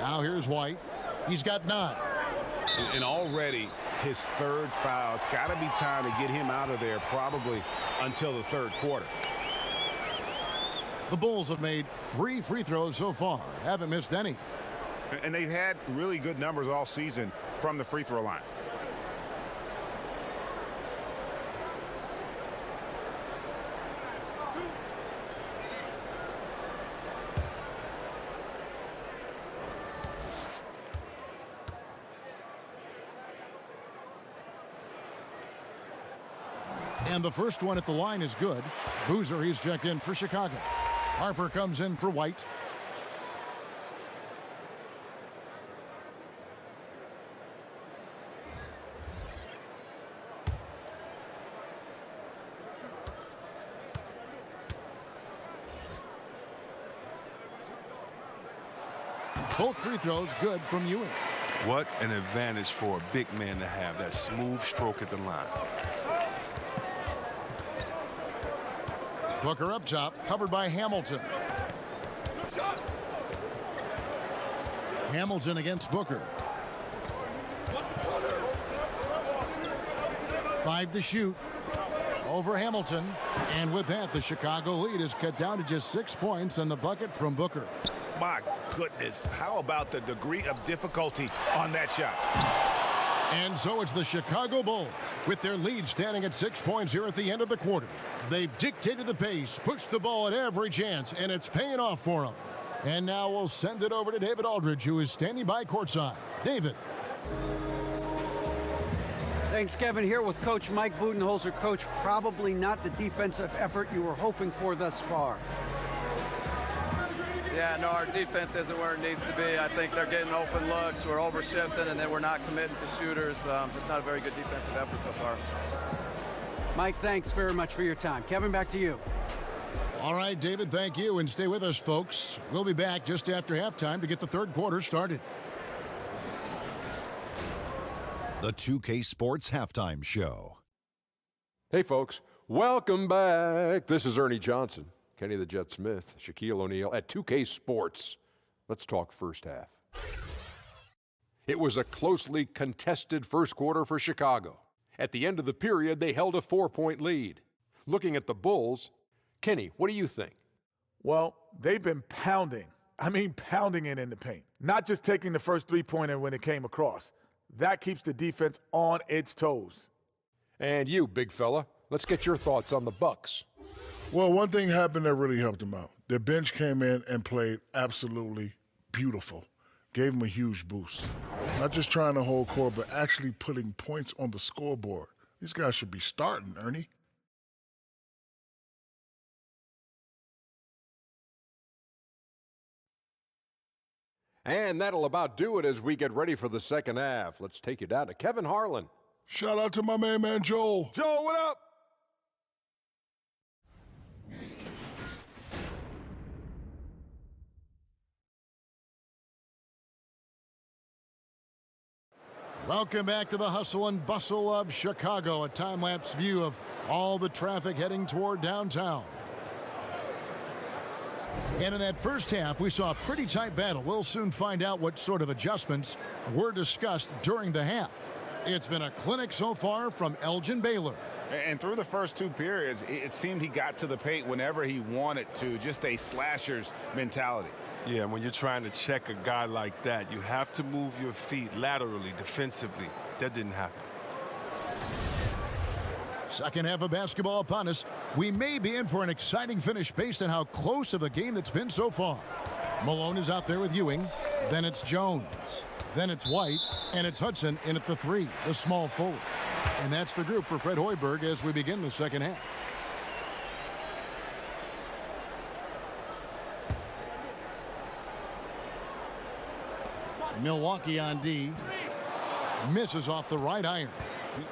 Speaker 5: Now here's White. He's got 9.
Speaker 8: And already his third foul. It's got to be time to get him out of there probably until the third quarter.
Speaker 5: The Bulls have made 3 free throws so far. Haven't missed any.
Speaker 6: And they've had really good numbers all season from the free throw line.
Speaker 5: And the first one at the line is good. Boozer, he's checked in for Chicago. Harper comes in for White. Both free throws good from Ewing.
Speaker 7: What an advantage for a big man to have, that smooth stroke at the line.
Speaker 5: Booker up top, covered by Hamilton. Hamilton against Booker. 5 to shoot. Over Hamilton. And with that, the Chicago lead is cut down to just 6 points and the bucket from Booker.
Speaker 6: My goodness, how about the degree of difficulty on that shot?
Speaker 5: And so it's the Chicago Bulls with their lead standing at 6 points here at the end of the quarter. They've dictated the pace, pushed the ball at every chance, and it's paying off for them. And now we'll send it over to David Aldridge, who is standing by courtside. David.
Speaker 10: Thanks, Kevin. Here with Coach Mike Budenholzer. Coach, probably not the defensive effort you were hoping for thus far.
Speaker 11: Yeah, no, our defense isn't where it needs to be. I think they're getting open looks. We're overshifting, and then we're not committing to shooters. Just not a very good defensive effort so far.
Speaker 10: Mike, thanks very much for your time. Kevin, back to you.
Speaker 5: All right, David, thank you. And stay with us, folks. We'll be back just after halftime to get the third quarter started.
Speaker 1: The 2K Sports Halftime Show.
Speaker 2: Hey, folks. Welcome back. This is Ernie Johnson, Kenny the Jet Smith, Shaquille O'Neal at 2K Sports. Let's talk first half. It was a closely contested first quarter for Chicago. At the end of the period, they held a 4-point lead. Looking at the Bulls, Kenny, what do you think?
Speaker 4: Well, they've been pounding it in the paint. Not just taking the first three-pointer when it came across. That keeps the defense on its toes.
Speaker 2: And you, big fella, let's get your thoughts on the Bucks.
Speaker 3: Well, one thing happened that really helped them out. Their bench came in and played absolutely beautiful. Gave them a huge boost. Not just trying to hold court, but actually putting points on the scoreboard. These guys should be starting, Ernie.
Speaker 2: And that'll about do it as we get ready for the second half. Let's take you down to Kevin Harlan.
Speaker 3: Shout out to my man Joel.
Speaker 4: Joel, what up?
Speaker 5: Welcome back to the hustle and bustle of Chicago, a time-lapse view of all the traffic heading toward downtown. And in that first half, we saw a pretty tight battle. We'll soon find out what sort of adjustments were discussed during the half. It's been a clinic so far from Elgin Baylor.
Speaker 6: And through the first two periods, it seemed he got to the paint whenever he wanted to, just a slasher's mentality.
Speaker 7: Yeah, when you're trying to check a guy like that, you have to move your feet laterally, defensively. That didn't happen.
Speaker 5: Second half of basketball upon us. We may be in for an exciting finish based on how close of a game that's been so far. Malone is out there with Ewing. Then it's Jones. Then it's White. And it's Hudson in at the three, the small forward. And that's the group for Fred Hoiberg as we begin the second half. Milwaukee on D. Misses off the right iron.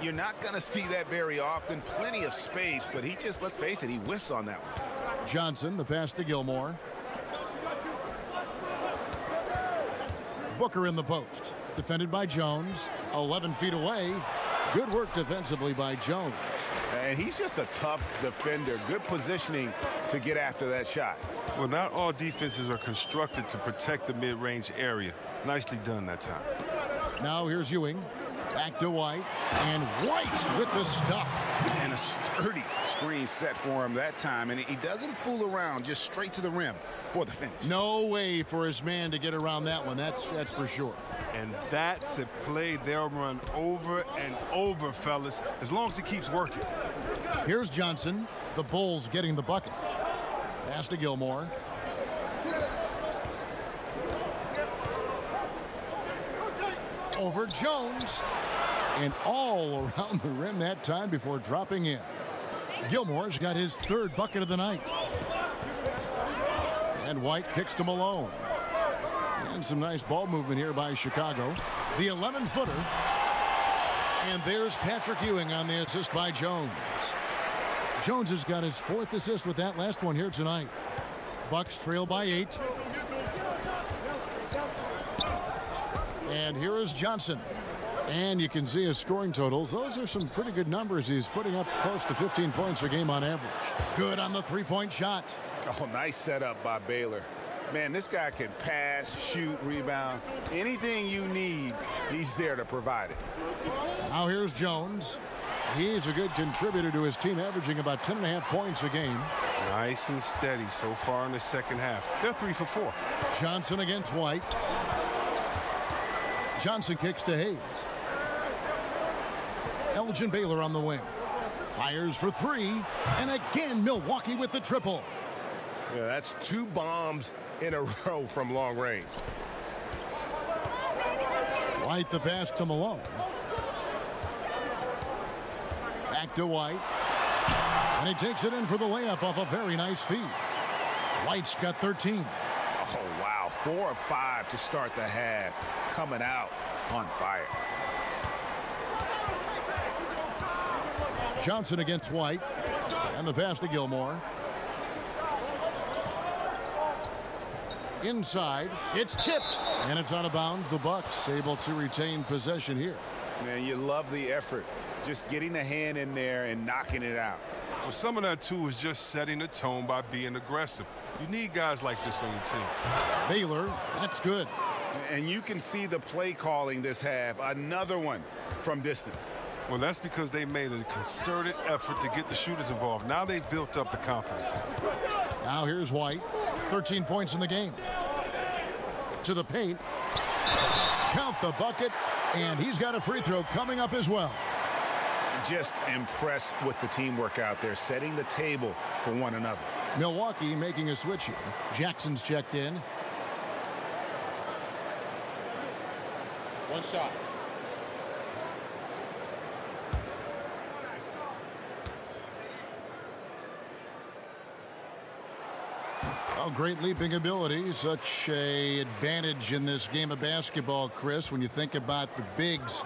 Speaker 6: You're not going to see that very often. Plenty of space, but he just, let's face it, he whiffs on that one.
Speaker 5: Johnson, the pass to Gilmore. Booker in the post. Defended by Jones. 11 feet away. Good work defensively by Jones.
Speaker 6: And he's just a tough defender. Good positioning to get after that shot.
Speaker 7: Well, not all defenses are constructed to protect the mid-range area. Nicely done that time.
Speaker 5: Now here's Ewing. Back to White. And White with the stuff.
Speaker 6: And a sturdy screen set for him that time. And he doesn't fool around, just straight to the rim for the finish.
Speaker 5: No way for his man to get around that one. That's for sure.
Speaker 7: And that's a play they'll run over and over, fellas, as long as he keeps working.
Speaker 5: Here's Johnson. The Bulls getting the bucket. Pass to Gilmore. Over Jones. And all around the rim that time before dropping in. Gilmore's got his third bucket of the night. And White kicks to Malone. And some nice ball movement here by Chicago. The 11-footer. And there's Patrick Ewing on the assist by Jones. Jones has got his fourth assist with that last one here tonight. Bucks trail by 8. And here is Johnson. And you can see his scoring totals. Those are some pretty good numbers. He's putting up close to 15 points a game on average. Good on the three-point shot.
Speaker 8: Oh, nice setup by Baylor. Man, this guy can pass, shoot, rebound. Anything you need, he's there to provide it.
Speaker 5: Now here's Jones. He's a good contributor to his team, averaging about 10.5 points a game.
Speaker 7: Nice and steady so far in the second half. They're 3 for 4.
Speaker 5: Johnson against White. Johnson kicks to Hayes. Elgin Baylor on the wing. Fires for three. And again, Milwaukee with the triple.
Speaker 8: Yeah, that's 2 bombs in a row from long range.
Speaker 5: White the pass to Malone. Back to White. And he takes it in for the layup off a very nice feed. White's got 13.
Speaker 8: Oh, wow. 4 of 5 to start the half. Coming out on fire.
Speaker 5: Johnson against White. And the pass to Gilmore. Inside. It's tipped. And it's out of bounds. The Bucks able to retain possession here.
Speaker 8: Man, you love the effort. Just getting the hand in there and knocking it out.
Speaker 7: Well, some of that, too, is just setting the tone by being aggressive. You need guys like this on your team.
Speaker 5: Baylor, that's good.
Speaker 8: And you can see the play calling this half. Another one from distance.
Speaker 7: Well, that's because they made a concerted effort to get the shooters involved. Now they've built up the confidence.
Speaker 5: Now here's White. 13 points in the game. To the paint. Count the bucket. And he's got a free throw coming up as well.
Speaker 8: Just impressed with the teamwork out there, setting the table for one another.
Speaker 5: Milwaukee making a switch here. Jackson's checked in.
Speaker 9: One shot.
Speaker 5: Oh, great leaping ability. Such a advantage in this game of basketball, Chris, when you think about the bigs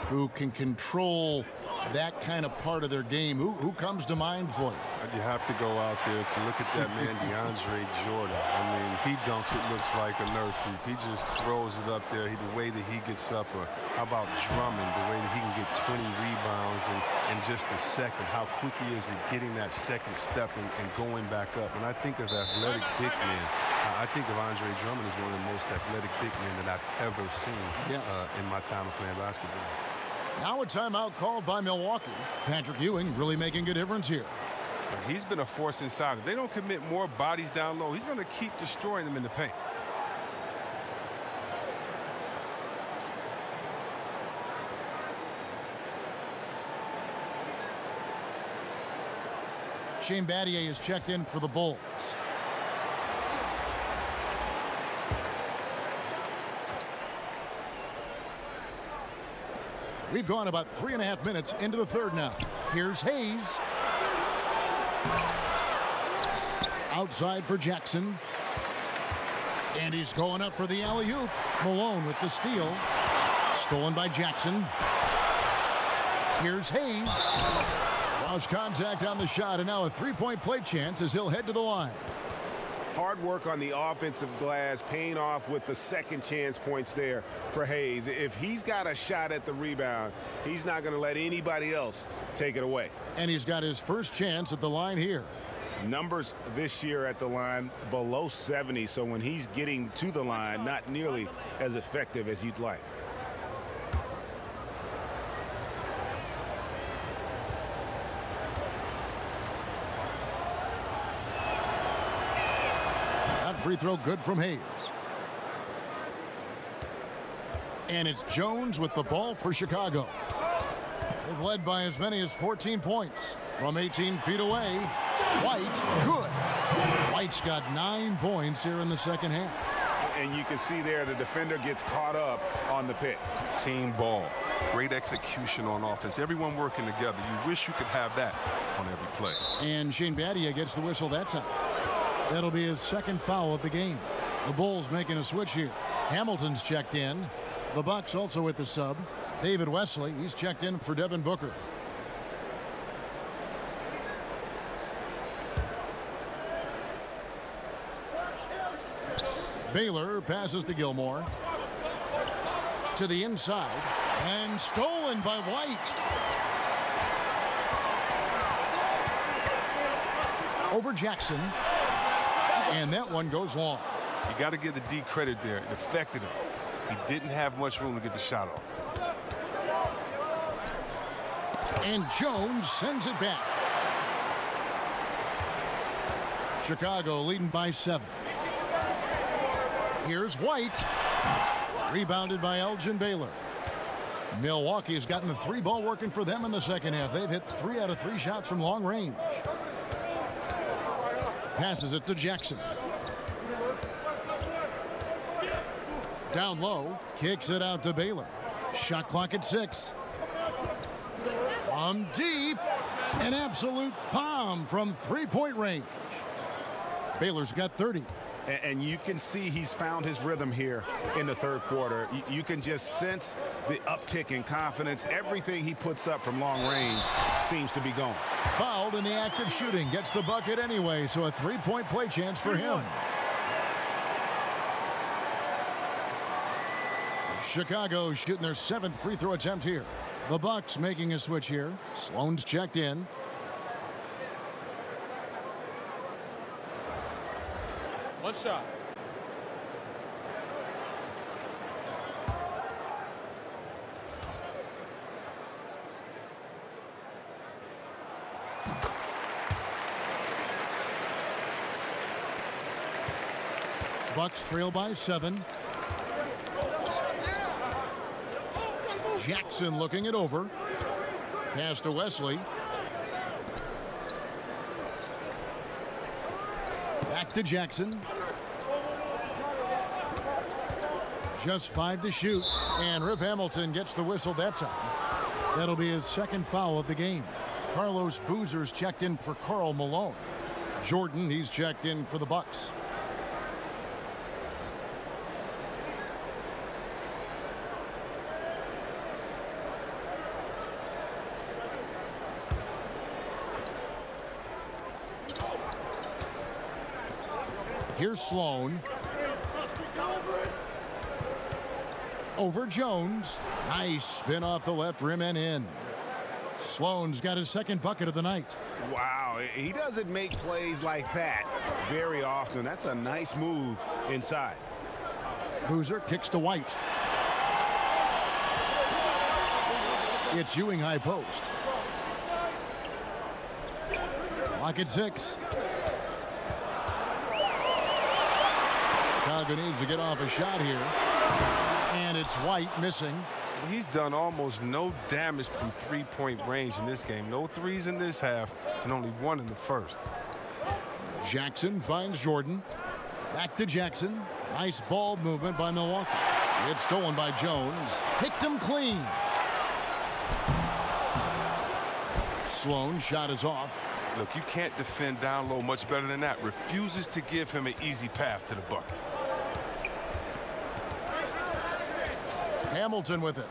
Speaker 5: who can control that kind of part of their game. Who comes to mind for you?
Speaker 7: You have to go out there to look at that man, DeAndre Jordan. I mean, he dunks, it looks like a Nerf hoop. He just throws it up there. The way that he gets up. Or how about Drummond, the way that he can get 20 rebounds in just a second. How quick he is at getting that second step and going back up. When I think of athletic big men, I think of Andre Drummond as one of the most athletic big men that I've ever seen in my time of playing basketball.
Speaker 5: Now a timeout called by Milwaukee. Patrick Ewing really making a difference here.
Speaker 7: He's been a force inside. If they don't commit more bodies down low, he's going to keep destroying them in the paint.
Speaker 5: Shane Battier is checked in for the Bulls. We've gone about 3.5 minutes into the third now. Here's Hayes. Outside for Jackson. And he's going up for the alley-oop. Malone with the steal. Stolen by Jackson. Here's Hayes. Draws contact on the shot, and now a three-point play chance as he'll head to the line.
Speaker 8: Hard work on the offensive glass, paying off with the second chance points there for Hayes. If he's got a shot at the rebound, he's not going to let anybody else take it away.
Speaker 5: And he's got his first chance at the line here.
Speaker 8: Numbers this year at the line below 70, so when he's getting to the line, not nearly as effective as you'd like.
Speaker 5: Free throw good from Hayes. And it's Jones with the ball for Chicago. They've led by as many as 14 points from 18 feet away. White, good. White's got 9 points here in the second half.
Speaker 8: And you can see there the defender gets caught up on the pick.
Speaker 7: Team ball. Great execution on offense. Everyone working together. You wish you could have that on every play.
Speaker 5: And Shane Battier gets the whistle that time. That'll be his second foul of the game. The Bulls making a switch here. Hamilton's checked in. The Bucks also with the sub. David Wesley, he's checked in for Devin Booker. Baylor passes to Gilmore. To the inside. And stolen by White. Over Jackson. And that one goes long.
Speaker 7: You got to give the D credit there. It affected him. He didn't have much room to get the shot off.
Speaker 5: And Jones sends it back. Chicago leading by 7. Here's White. Rebounded by Elgin Baylor. Milwaukee's gotten the 3-ball working for them in the second half. They've hit 3 out of 3 shots from long range. Passes it to Jackson. Down low. Kicks it out to Baylor. Shot clock at 6. From deep. An absolute bomb from 3-point range. Baylor's got 30.
Speaker 6: And you can see he's found his rhythm here in the third quarter. You can just sense the uptick in confidence. Everything he puts up from long range seems to be going.
Speaker 5: Fouled in the act of shooting. Gets the bucket anyway, so a 3-point play chance for him. Chicago shooting their 7th free throw attempt here. The Bucks making a switch here. Sloan's checked in.
Speaker 9: One shot.
Speaker 5: Bucks trail by 7. Jackson looking it over. Pass to Wesley. Back to Jackson. Just 5 to shoot. And Rip Hamilton gets the whistle that time. That'll be his 2nd foul of the game. Carlos Boozer's checked in for Karl Malone. Jordan, he's checked in for the Bucks. Here's Sloan. Over Jones. Nice spin off the left rim and in. Sloan's got his 2nd bucket of the night.
Speaker 6: Wow, he doesn't make plays like that very often. That's a nice move inside.
Speaker 5: Boozer kicks to White. It's Ewing high post. Lock at 6. Chicago needs to get off a shot here. And it's White missing.
Speaker 7: He's done almost no damage from 3-point range in this game. No threes in this half and only 1 in the first.
Speaker 5: Jackson finds Jordan. Back to Jackson. Nice ball movement by Milwaukee. It's stolen by Jones. Picked him clean. Sloan shot is off.
Speaker 7: Look, you can't defend down low much better than that. Refuses to give him an easy path to the bucket.
Speaker 5: Hamilton with it.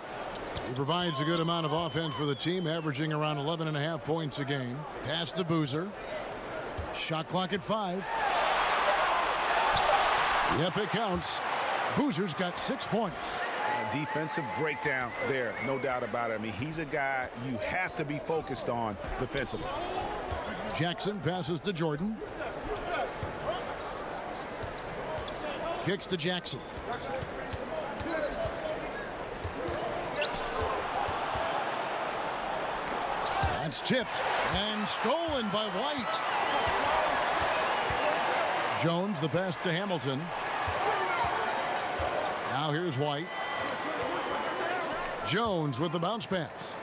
Speaker 5: He provides a good amount of offense for the team, averaging around 11.5 points a game. Pass to Boozer. Shot clock at 5. Yep, it counts. Boozer's got 6 points.
Speaker 6: A defensive breakdown there, no doubt about it. I mean, he's a guy you have to be focused on defensively.
Speaker 5: Jackson passes to Jordan. Kicks to Jackson. That's tipped and stolen by White. Jones, the pass to Hamilton. Now here's White. Jones with the bounce pass.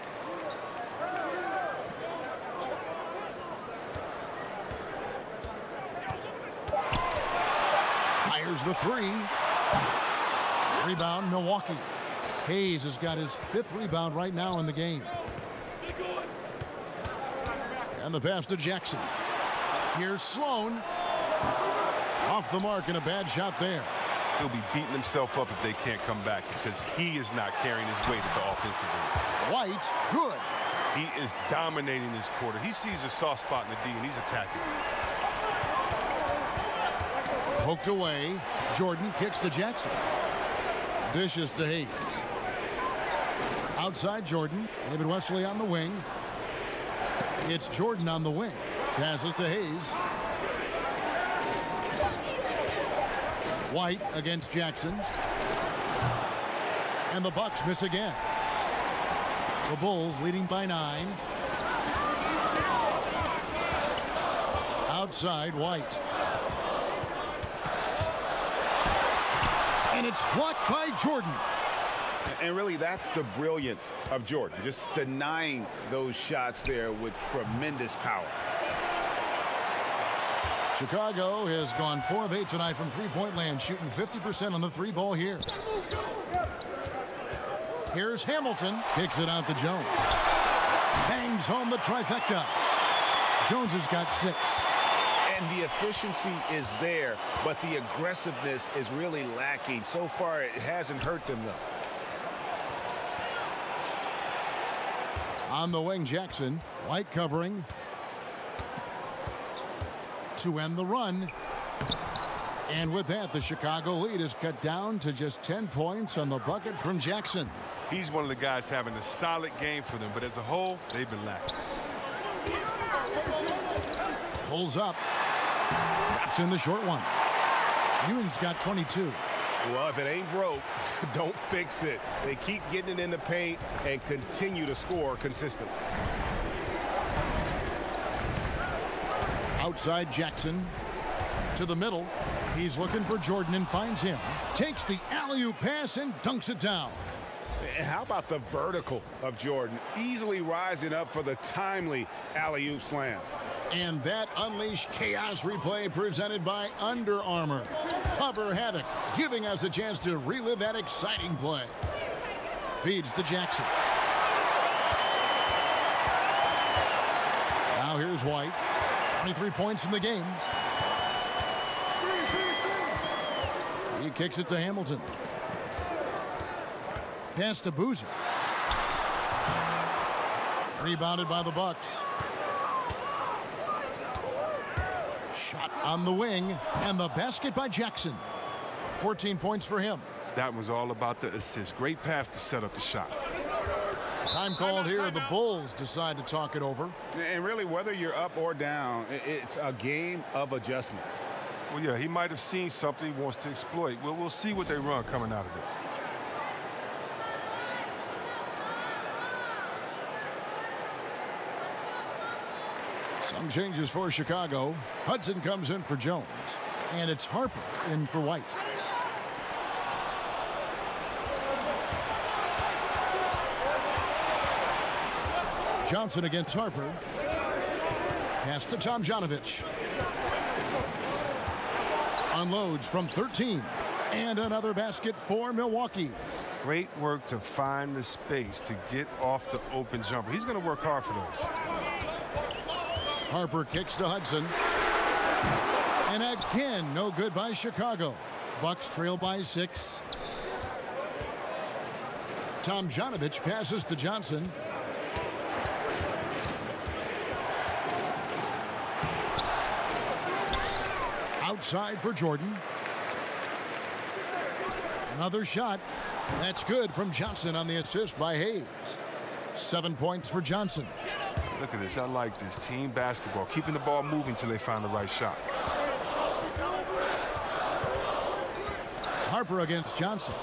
Speaker 5: Fires the 3. Rebound, Milwaukee. Hayes has got his 5th rebound right now in the game. And the pass to Jackson. Here's Sloan. Off the mark and a bad shot there.
Speaker 7: He'll be beating himself up if they can't come back because he is not carrying his weight at the offensive end.
Speaker 5: White, good.
Speaker 7: He is dominating this quarter. He sees a soft spot in the D and he's attacking.
Speaker 5: Poked away. Jordan kicks to Jackson. Dishes to Hayes. Outside Jordan. David Wesley on the wing. It's Jordan on the wing. Passes to Hayes. White against Jackson. And the Bucks miss again. The Bulls leading by 9. Outside White. And it's blocked by Jordan.
Speaker 6: And really, that's the brilliance of Jordan, just denying those shots there with tremendous power.
Speaker 5: Chicago has gone 4 of 8 tonight from three-point land, shooting 50% on the three ball here. Here's Hamilton, kicks it out to Jones. Bangs home the trifecta. Jones has got 6.
Speaker 6: And the efficiency is there, but the aggressiveness is really lacking. So far, it hasn't hurt them, though.
Speaker 5: On the wing, Jackson. White covering. To end the run. And with that, the Chicago lead is cut down to just 10 points on the bucket from Jackson.
Speaker 7: He's one of the guys having a solid game for them, but as a whole, they've been lacking.
Speaker 5: Pulls up. Drops in the short one. Ewing's got 22.
Speaker 8: Well, if it ain't broke, don't fix it. They keep getting it in the paint and continue to score consistently.
Speaker 5: Outside Jackson. To the middle. He's looking for Jordan and finds him. Takes the alley-oop pass and dunks it down.
Speaker 8: And how about the vertical of Jordan? Easily rising up for the timely alley-oop slam.
Speaker 5: And that unleashed chaos replay presented by Under Armour. Hover Havoc, giving us a chance to relive that exciting play. Feeds to Jackson. Now here's White. 23 points in the game. He kicks it to Hamilton. Pass to Boozer. Rebounded by the Bucks. Shot on the wing, and the basket by Jackson. 14 points for him.
Speaker 7: That was all about the assist. Great pass to set up the shot.
Speaker 5: Time called here. The Bulls decide to talk it over.
Speaker 8: And really, whether you're up or down, it's a game of adjustments.
Speaker 7: Well, yeah, he might have seen something he wants to exploit. We'll see what they run coming out of this.
Speaker 5: Some changes for Chicago. Hudson comes in for Jones. And it's Harper in for White. Johnson against Harper. Pass to Tomjanovich. Unloads from 13. And another basket for Milwaukee.
Speaker 7: Great work to find the space to get off the open jumper. He's going to work hard for those.
Speaker 5: Harper kicks to Hudson. And again, no good by Chicago. Bucks trail by 6. Tomjanovich passes to Johnson. Outside for Jordan. Another shot. That's good from Johnson on the assist by Hayes. 7 points for Johnson.
Speaker 7: Look at this. I like this team basketball. Keeping the ball moving until they find the right shot.
Speaker 5: Harper against Johnson.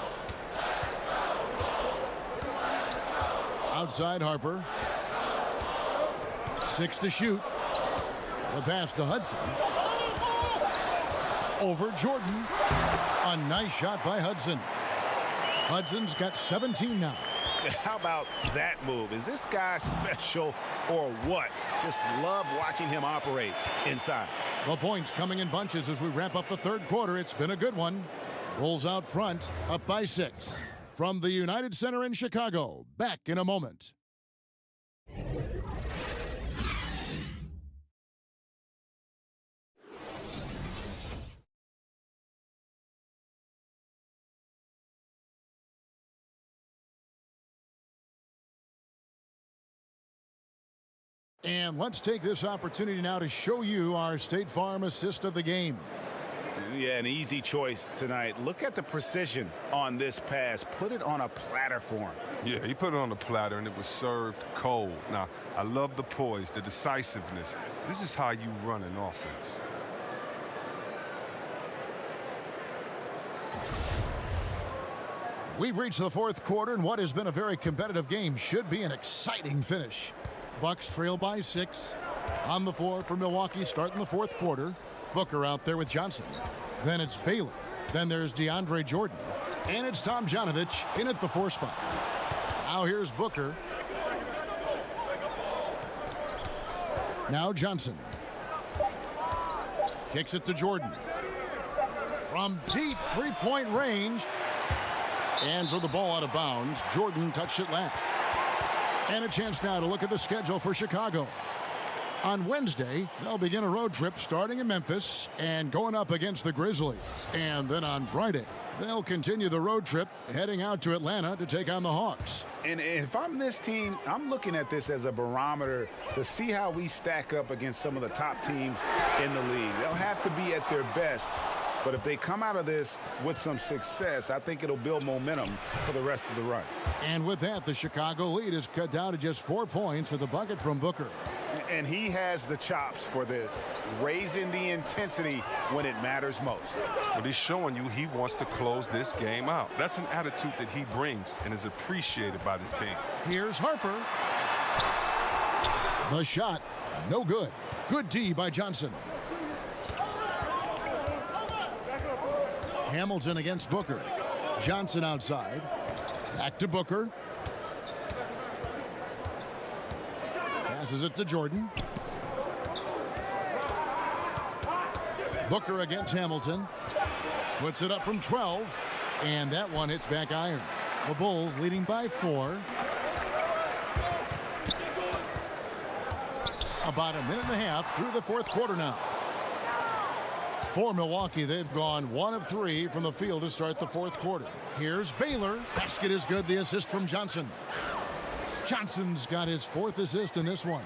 Speaker 5: Outside Harper. 6 to shoot. The pass to Hudson. Over Jordan. A nice shot by Hudson. Hudson's got 17 now.
Speaker 8: How about that move? Is this guy special or what? Just love watching him operate inside.
Speaker 5: The points coming in bunches as we wrap up the third quarter. It's been a good one. Bulls out front, up by 6. From the United Center in Chicago, back in a moment. And let's take this opportunity now to show you our State Farm assist of the game.
Speaker 6: Yeah, an easy choice tonight. Look at the precision on this pass. Put it on a platter for him.
Speaker 7: Yeah, he put it on the platter, and it was served cold. Now, I love the poise, the decisiveness. This is how you run an offense.
Speaker 5: We've reached the fourth quarter, and what has been a very competitive game should be an exciting finish. Bucks trail by 6. On the floor for Milwaukee starting the fourth quarter. Booker out there with Johnson. Then it's Baylor. Then there's DeAndre Jordan. And it's Tomjanovich in at the 4 spot. Now here's Booker. Now Johnson. Kicks it to Jordan. From deep three-point range. And so the ball out of bounds. Jordan touched it last. And a chance now to look at the schedule for Chicago. On Wednesday, they'll begin a road trip starting in Memphis and going up against the Grizzlies. And then on Friday, they'll continue the road trip heading out to Atlanta to take on the Hawks.
Speaker 6: And if I'm this team, I'm looking at this as a barometer to see how we stack up against some of the top teams in the league. They'll have to be at their best. But if they come out of this with some success, I think it'll build momentum for the rest of the run.
Speaker 5: And with that, the Chicago lead is cut down to just 4 points with the bucket from Booker.
Speaker 6: And he has the chops for this, raising the intensity when it matters most.
Speaker 7: But he's showing you he wants to close this game out. That's an attitude that he brings and is appreciated by this team.
Speaker 5: Here's Harper. The shot, no good. Good D by Johnson. Hamilton against Booker. Johnson outside. Back to Booker. Passes it to Jordan. Booker against Hamilton. Puts it up from 12. And that one hits back iron. The Bulls leading by 4. About a minute and a half through the fourth quarter now. For Milwaukee, they've gone 1 of 3 from the field to start the fourth quarter. Here's Baylor. Basket is good. The assist from Johnson. Johnson's got his 4th assist in this one.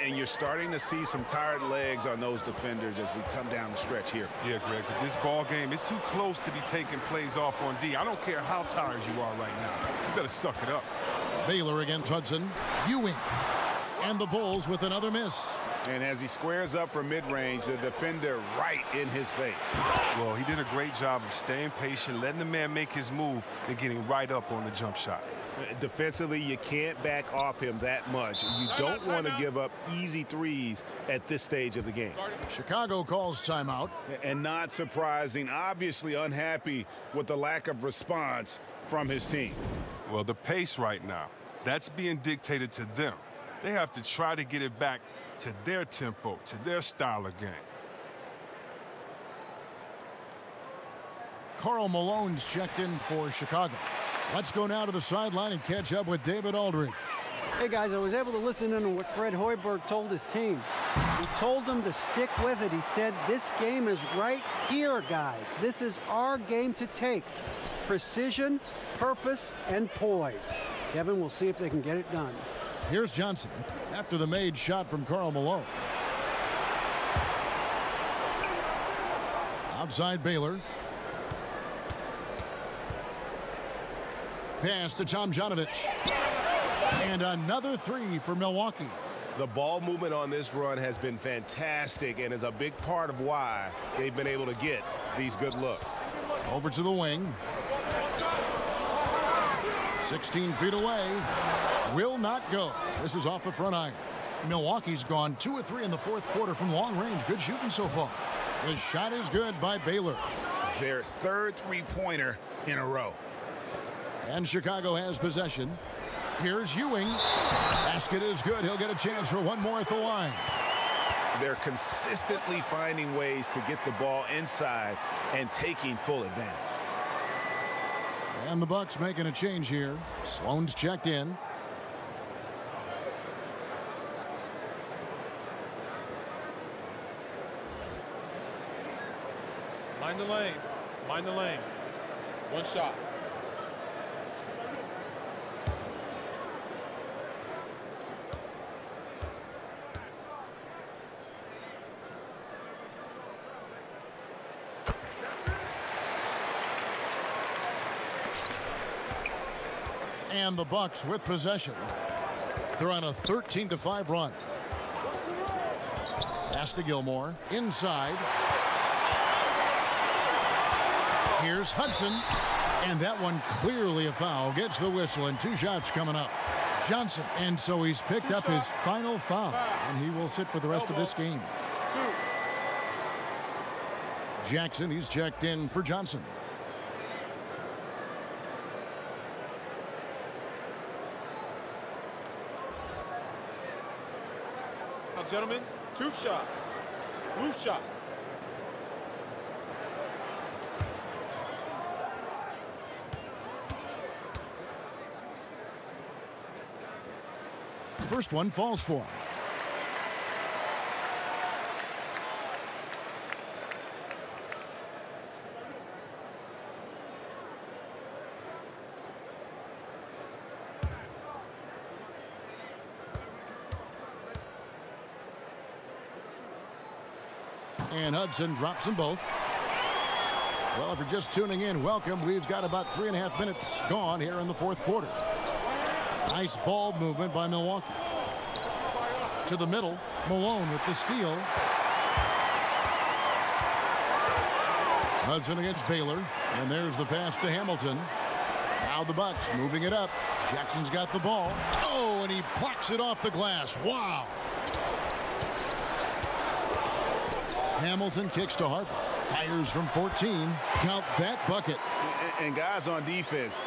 Speaker 6: And you're starting to see some tired legs on those defenders as we come down the stretch here.
Speaker 7: Yeah, Greg, but this ball game is too close to be taking plays off on D. I don't care how tired you are right now. You better suck it up.
Speaker 5: Baylor against Hudson. Ewing. And the Bulls with another miss.
Speaker 6: And as he squares up from mid-range, the defender right in his face.
Speaker 7: Well, he did a great job of staying patient, letting the man make his move, and getting right up on the jump shot.
Speaker 6: Defensively, you can't back off him that much. You don't want to give up easy threes at this stage of the game.
Speaker 5: Chicago calls timeout.
Speaker 6: And not surprising, obviously unhappy with the lack of response from his team.
Speaker 7: Well, the pace right now, that's being dictated to them. They have to try to get it back to their tempo, to their style of game.
Speaker 5: Karl Malone's checked in for Chicago. Let's go now to the sideline and catch up with David Aldridge.
Speaker 10: Hey, guys, I was able to listen in on what Fred Hoiberg told his team. He told them to stick with it. He said, this game is right here, guys. This is our game to take. Precision, purpose, and poise. Kevin, we'll see if they can get it done.
Speaker 5: Here's Johnson after the made shot from Karl Malone. Outside Baylor. Pass to Tomjanovich. And another 3 for Milwaukee.
Speaker 8: The ball movement on this run has been fantastic and is a big part of why they've been able to get these good looks.
Speaker 5: Over to the wing. 16 feet away. Will not go. This is off the front iron. Milwaukee's gone 2 of 3 in the fourth quarter from long range. Good shooting so far. The shot is good by Baylor.
Speaker 6: Their 3rd three-pointer in a row.
Speaker 5: And Chicago has possession. Here's Ewing. Basket is good. He'll get a chance for one more at the line.
Speaker 8: They're consistently finding ways to get the ball inside and taking full advantage.
Speaker 5: And the Bucks making a change here. Sloan's checked in.
Speaker 9: Mind the lanes. Mind the lanes. One shot.
Speaker 5: And the Bucks with possession. They're on a 13-5 run. Pass to Gilmore. Inside. Here's Hudson. And that one clearly a foul. Gets the whistle and 2 shots coming up. Johnson. And so he's picked up his final foul. And he will sit for the rest of this game. Jackson, he's checked in for Johnson.
Speaker 9: Now, gentlemen, 2 shots. 2 shots.
Speaker 5: First one falls for him. And Hudson drops them both. Well, if you're just tuning in, welcome. We've got about 3.5 minutes gone here in the 4th quarter. Nice ball movement by Milwaukee. To the middle, Malone with the steal. Hudson against Baylor, and there's the pass to Hamilton. Now the Bucks moving it up. Jackson's got the ball. Oh, and he blocks it off the glass. Wow. Hamilton kicks to Harper. Fires from 14. Count that bucket.
Speaker 6: And guys on defense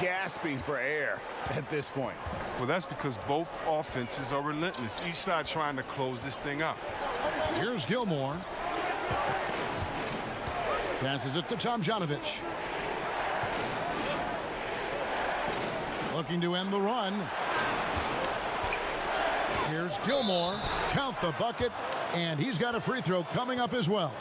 Speaker 6: gasping for air at this point.
Speaker 7: Well, that's because both offenses are relentless. Each side trying to close this thing out.
Speaker 5: Here's Gilmore. Passes it to Tomjanovich. Looking to end the run. Here's Gilmore. Count the bucket. And he's got a free throw coming up as well.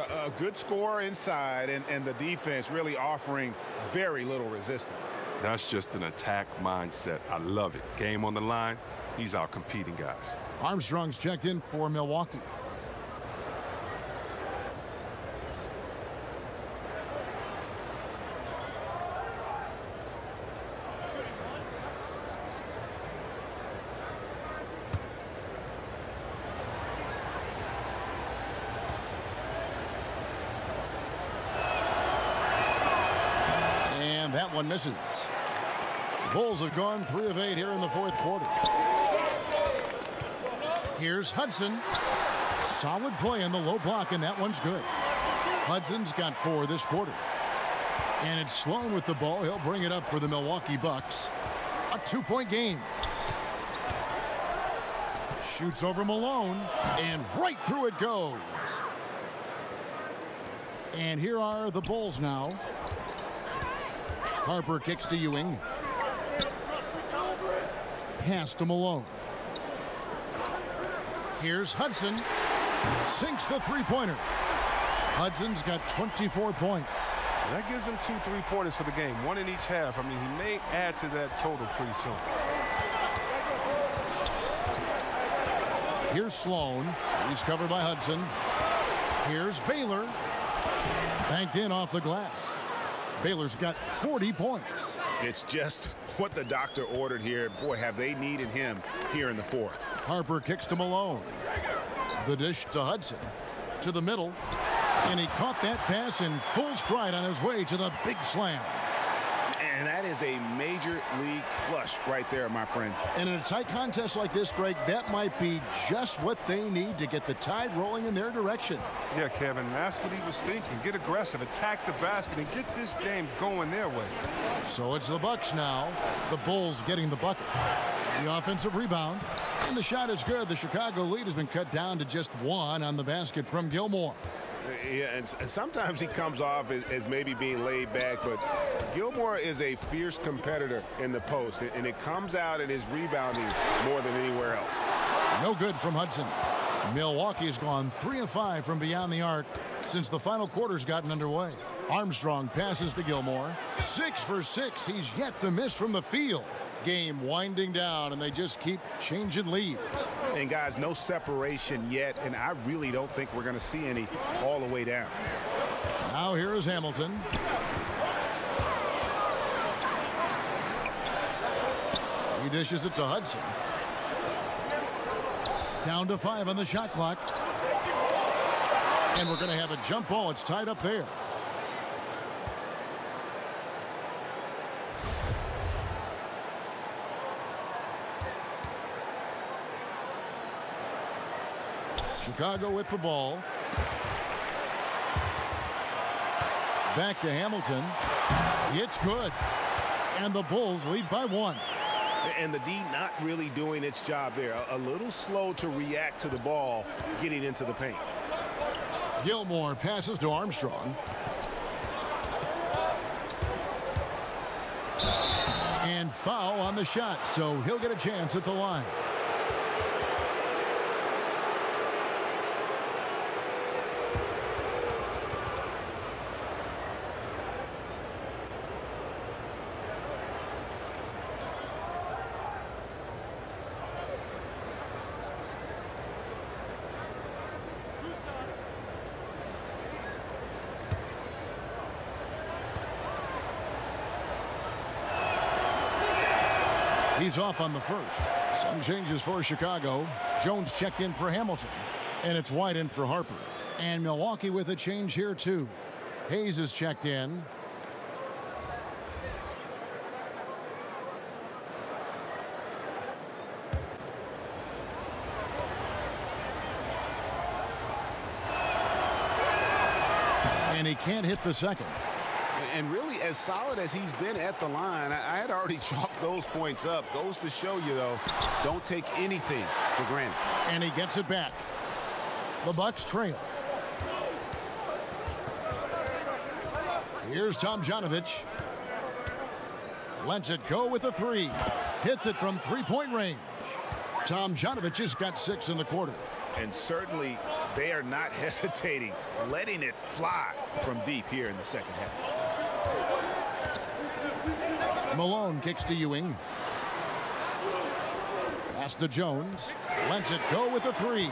Speaker 6: A good score inside, and the defense really offering very little resistance.
Speaker 7: That's just an attack mindset. I love it. Game on the line. He's out competing guys.
Speaker 5: Armstrong's checked in for Milwaukee. That one misses. The Bulls have gone 3 of 8 here in the 4th quarter. Here's Hudson. Solid play in the low block, and that one's good. Hudson's got 4 this quarter. And it's Sloan with the ball. He'll bring it up for the Milwaukee Bucks. A 2-point game. Shoots over Malone, and right through it goes. And here are the Bulls now. Harper kicks to Ewing. Pass to Malone. Here's Hudson. Sinks the 3-pointer. Hudson's got 24 points.
Speaker 7: That gives him 2 3-pointers for the game, 1 in each half. I mean, he may add to that total pretty soon.
Speaker 5: Here's Sloan. He's covered by Hudson. Here's Baylor. Banked in off the glass. Baylor's got 40 points.
Speaker 6: It's just what the doctor ordered here. Boy, have they needed him here in the 4th.
Speaker 5: Harper kicks to Malone. The dish to Hudson. To the middle. And he caught that pass in full stride on his way to the big slam.
Speaker 6: And that is a major league flush right there, my friends.
Speaker 5: And in a tight contest like this, Greg, that might be just what they need to get the tide rolling in their direction.
Speaker 7: Yeah, Kevin, that's what he was thinking. Get aggressive, attack the basket, and get this game going their way.
Speaker 5: So it's the Bucks now. The Bulls getting the bucket. The offensive rebound. And the shot is good. The Chicago lead has been cut down to just 1 on the basket from Gilmore.
Speaker 6: Yeah, and sometimes he comes off as maybe being laid back, but Gilmore is a fierce competitor in the post, and it comes out in his rebounding more than anywhere else.
Speaker 5: No good from Hudson. Milwaukee's gone 3 of 5 from beyond the arc since the final quarter's gotten underway. Armstrong passes to Gilmore. 6 for 6. He's yet to miss from the field. Game winding down, and they just keep changing leads.
Speaker 6: And guys, no separation yet, and I really don't think we're going to see any all the way down.
Speaker 5: Now here is Hamilton. He dishes it to Hudson. Down to 5 on the shot clock. And we're going to have a jump ball. It's tied up there. Chicago with the ball. Back to Hamilton. It's good. And the Bulls lead by 1.
Speaker 8: And the D not really doing its job there. A little slow to react to the ball getting into the paint.
Speaker 5: Gilmore passes to Armstrong. And foul on the shot, so he'll get a chance at the line. He's off on the first. Some changes for Chicago. Jones checked in for Hamilton. And it's White in for Harper. And Milwaukee with a change here too. Hayes is checked in. And he can't hit the second.
Speaker 8: And really, as solid as he's been at the line, I had already chalked those points up. Goes to show you, though, don't take anything for granted.
Speaker 5: And he gets it back. The Bucks trail. Here's Tomjanovich. Lets it go with a 3. Hits it from three-point range. Tomjanovich has got 6 in the quarter.
Speaker 8: And certainly, they are not hesitating, letting it fly from deep here in the second half.
Speaker 5: Malone kicks to Ewing. Pass to Jones. Lets it go with a 3.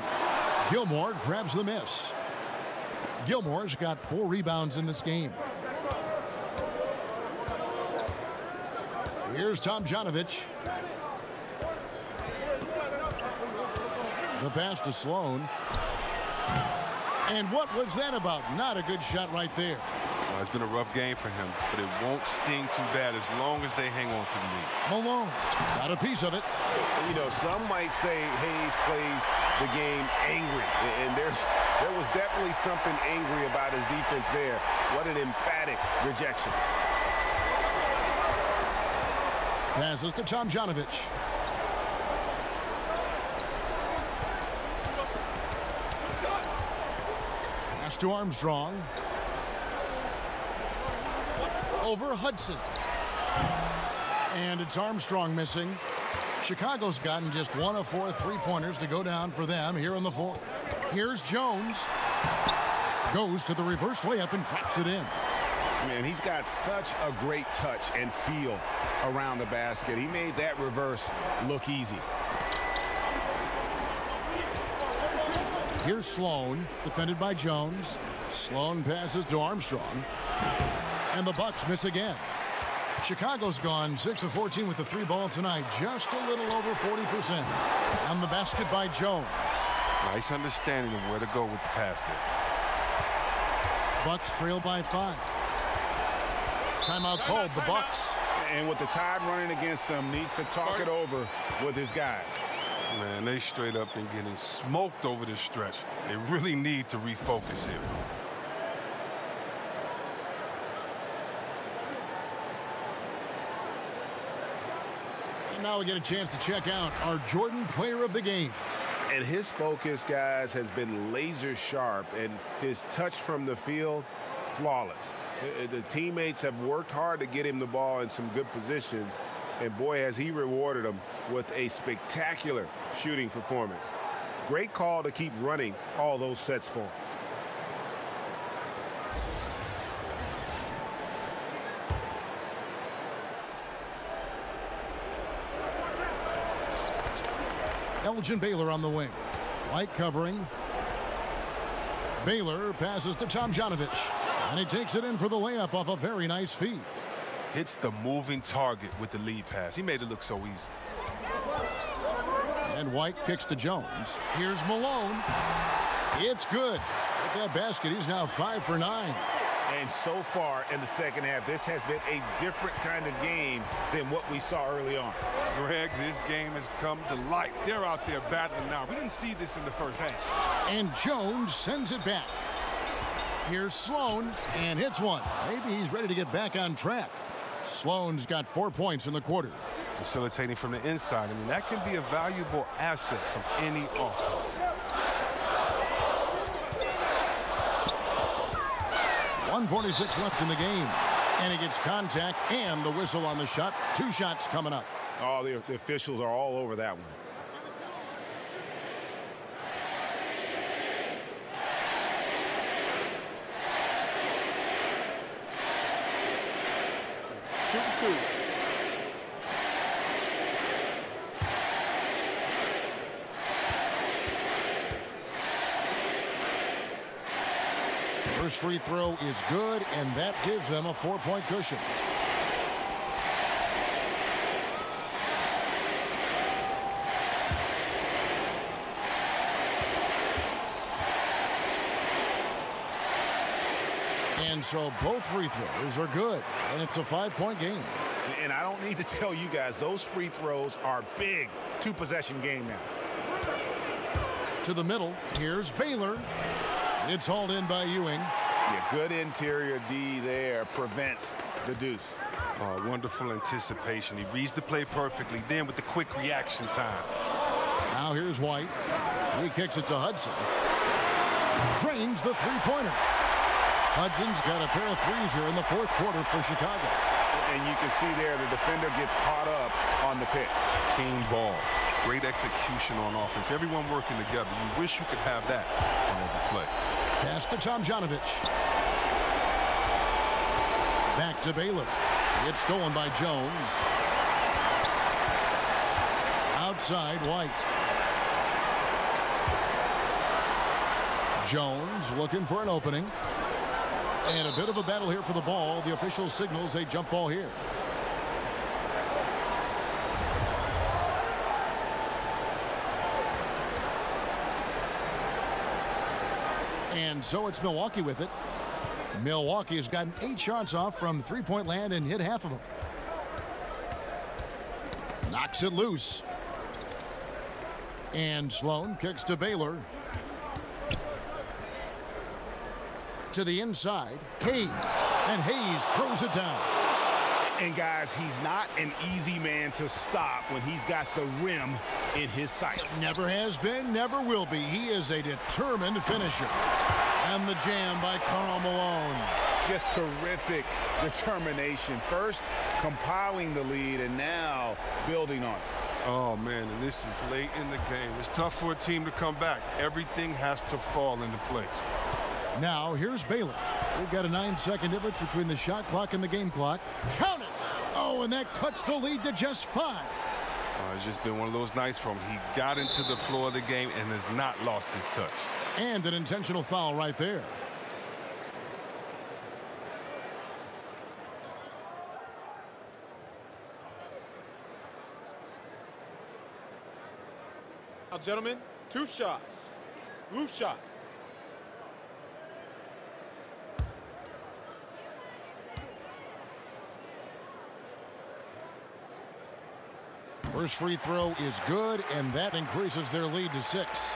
Speaker 5: Gilmore grabs the miss. Gilmore's got 4 rebounds in this game. Here's Tomjanovich. The pass to Sloan. And what was that about? Not a good shot right there.
Speaker 7: It's been a rough game for him, but it won't sting too bad as long as they hang on to the lead.
Speaker 5: Malone got a piece of it.
Speaker 8: You know, some might say Hayes plays the game angry, and there was definitely something angry about his defense there. What an emphatic rejection.
Speaker 5: Passes to Tomjanovich. Pass to Armstrong. Over Hudson. And it's Armstrong missing. Chicago's gotten just 1 of 4 3-pointers to go down for them here in the 4th. Here's Jones. Goes to the reverse layup and traps it in.
Speaker 8: Man, he's got such a great touch and feel around the basket. He made that reverse look easy.
Speaker 5: Here's Sloan, defended by Jones. Sloan passes to Armstrong. And the Bucks miss again. Chicago's gone 6 of 14 with the 3 ball tonight. Just a little over 40%. On the basket by Jones.
Speaker 7: Nice understanding of where to go with the pass there.
Speaker 5: Bucks trail by 5. Timeout called, the Bucks.
Speaker 8: And with the tide running against them, needs to talk it over with his guys.
Speaker 7: Man, they straight up been getting smoked over this stretch. They really need to refocus here.
Speaker 5: And now we get a chance to check out our Jordan Player of the Game.
Speaker 8: And his focus, guys, has been laser sharp, and his touch from the field, flawless. The teammates have worked hard to get him the ball in some good positions, and boy, has he rewarded them with a spectacular shooting performance. Great call to keep running all those sets for him.
Speaker 5: Elgin Baylor on the wing. White covering. Baylor passes to Tomjanovich. And he takes it in for the layup off a very nice feed.
Speaker 7: hits the moving target with the lead pass. He made it look so easy.
Speaker 5: And White kicks to Jones. Here's Malone. It's good. With that basket, he's now 5 for 9.
Speaker 6: And so far in the second half, this has been a different kind of game than what we saw early on.
Speaker 7: Greg, this game has come to life. They're out there battling now. We didn't see this in the first half.
Speaker 5: And Jones sends it back. Here's Sloan, and hits one. Maybe he's ready to get back on track. Sloan's got 4 points in the quarter.
Speaker 7: Facilitating from the inside. I mean, that can be a valuable asset from any offense.
Speaker 5: 1:46 left in the game. And he gets contact and the whistle on the shot. 2 shots coming up.
Speaker 6: Oh, the officials are all over that one.
Speaker 9: Shooting 2.
Speaker 5: First free throw is good, and that gives them a 4-point cushion. And so both free throws are good, and it's a 5-point game.
Speaker 6: And I don't need to tell you guys, those free throws are big. 2-possession game now.
Speaker 5: To the middle, here's Baylor. It's hauled in by Ewing.
Speaker 6: Yeah, good interior D there prevents the deuce.
Speaker 7: Oh, wonderful anticipation. He reads the play perfectly, then with the quick reaction time.
Speaker 5: Now here's White. He kicks it to Hudson. Drains the three-pointer. Hudson's got a pair of threes here in the fourth quarter for Chicago.
Speaker 6: And you can see there the defender gets caught up on the pick.
Speaker 7: Team ball. Great execution on offense. Everyone working together. You wish you could have that on every play.
Speaker 5: Pass to Tomjanovich. Back to Baylor. It's stolen by Jones. Outside, White. Jones looking for an opening. And a bit of a battle here for the ball. The official signals a jump ball here. And so it's Milwaukee with it. Milwaukee has gotten 8 shots off from three-point land and hit half of them. Knocks it loose. And Sloan kicks to Baylor. To the inside, Hayes. And Hayes throws it down.
Speaker 6: And guys, he's not an easy man to stop when he's got the rim in his sights.
Speaker 5: Never has been, never will be. He is a determined finisher. And the jam by Karl Malone.
Speaker 6: Just terrific determination. First, compiling the lead, and now building on it.
Speaker 7: Oh, man, and this is late in the game. It's tough for a team to come back. Everything has to fall into place.
Speaker 5: Now, here's Baylor. We've got a 9-second difference between the shot clock and the game clock. Count it! Oh, and that cuts the lead to just 5.
Speaker 7: It's just been one of those nights from he got into the floor of the game and has not lost his touch.
Speaker 5: And an intentional foul right there.
Speaker 9: Now, gentlemen, 2 shots. Loose shots.
Speaker 5: First free throw is good, and that increases their lead to 6.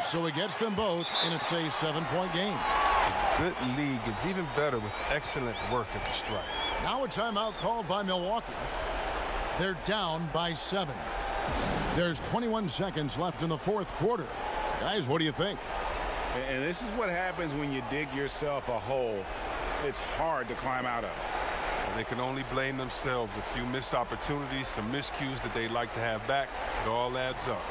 Speaker 5: So he gets them both, and it's a 7-point game.
Speaker 7: Good league. It's even better with excellent work at the stripe.
Speaker 5: Now a timeout called by Milwaukee. They're down by 7. There's 21 seconds left in the fourth quarter. Guys, what do you think?
Speaker 6: And this is what happens when you dig yourself a hole. It's hard to climb out of.
Speaker 7: And they can only blame themselves. A few missed opportunities, some miscues that they'd like to have back. It all adds up.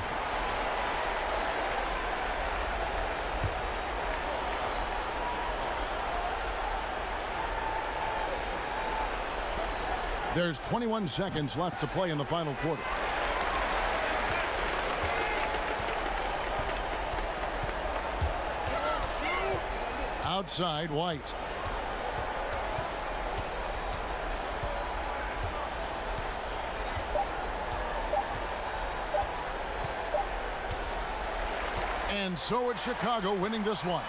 Speaker 5: There's 21 seconds left to play in the final quarter. Outside, White. And so it's Chicago winning this one.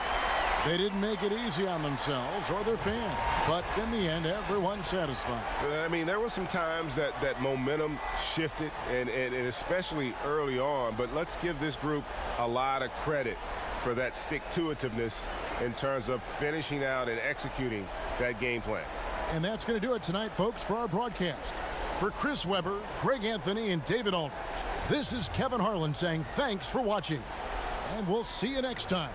Speaker 5: They didn't make it easy on themselves or their fans, but in the end, everyone's satisfied.
Speaker 8: I mean, there were some times that momentum shifted, and especially early on, but let's give this group a lot of credit for that stick-to-itiveness in terms of finishing out and executing that game plan.
Speaker 5: And that's going to do it tonight, folks, for our broadcast. For Chris Webber, Greg Anthony, and David Aldridge, this is Kevin Harlan saying thanks for watching. And we'll see you next time.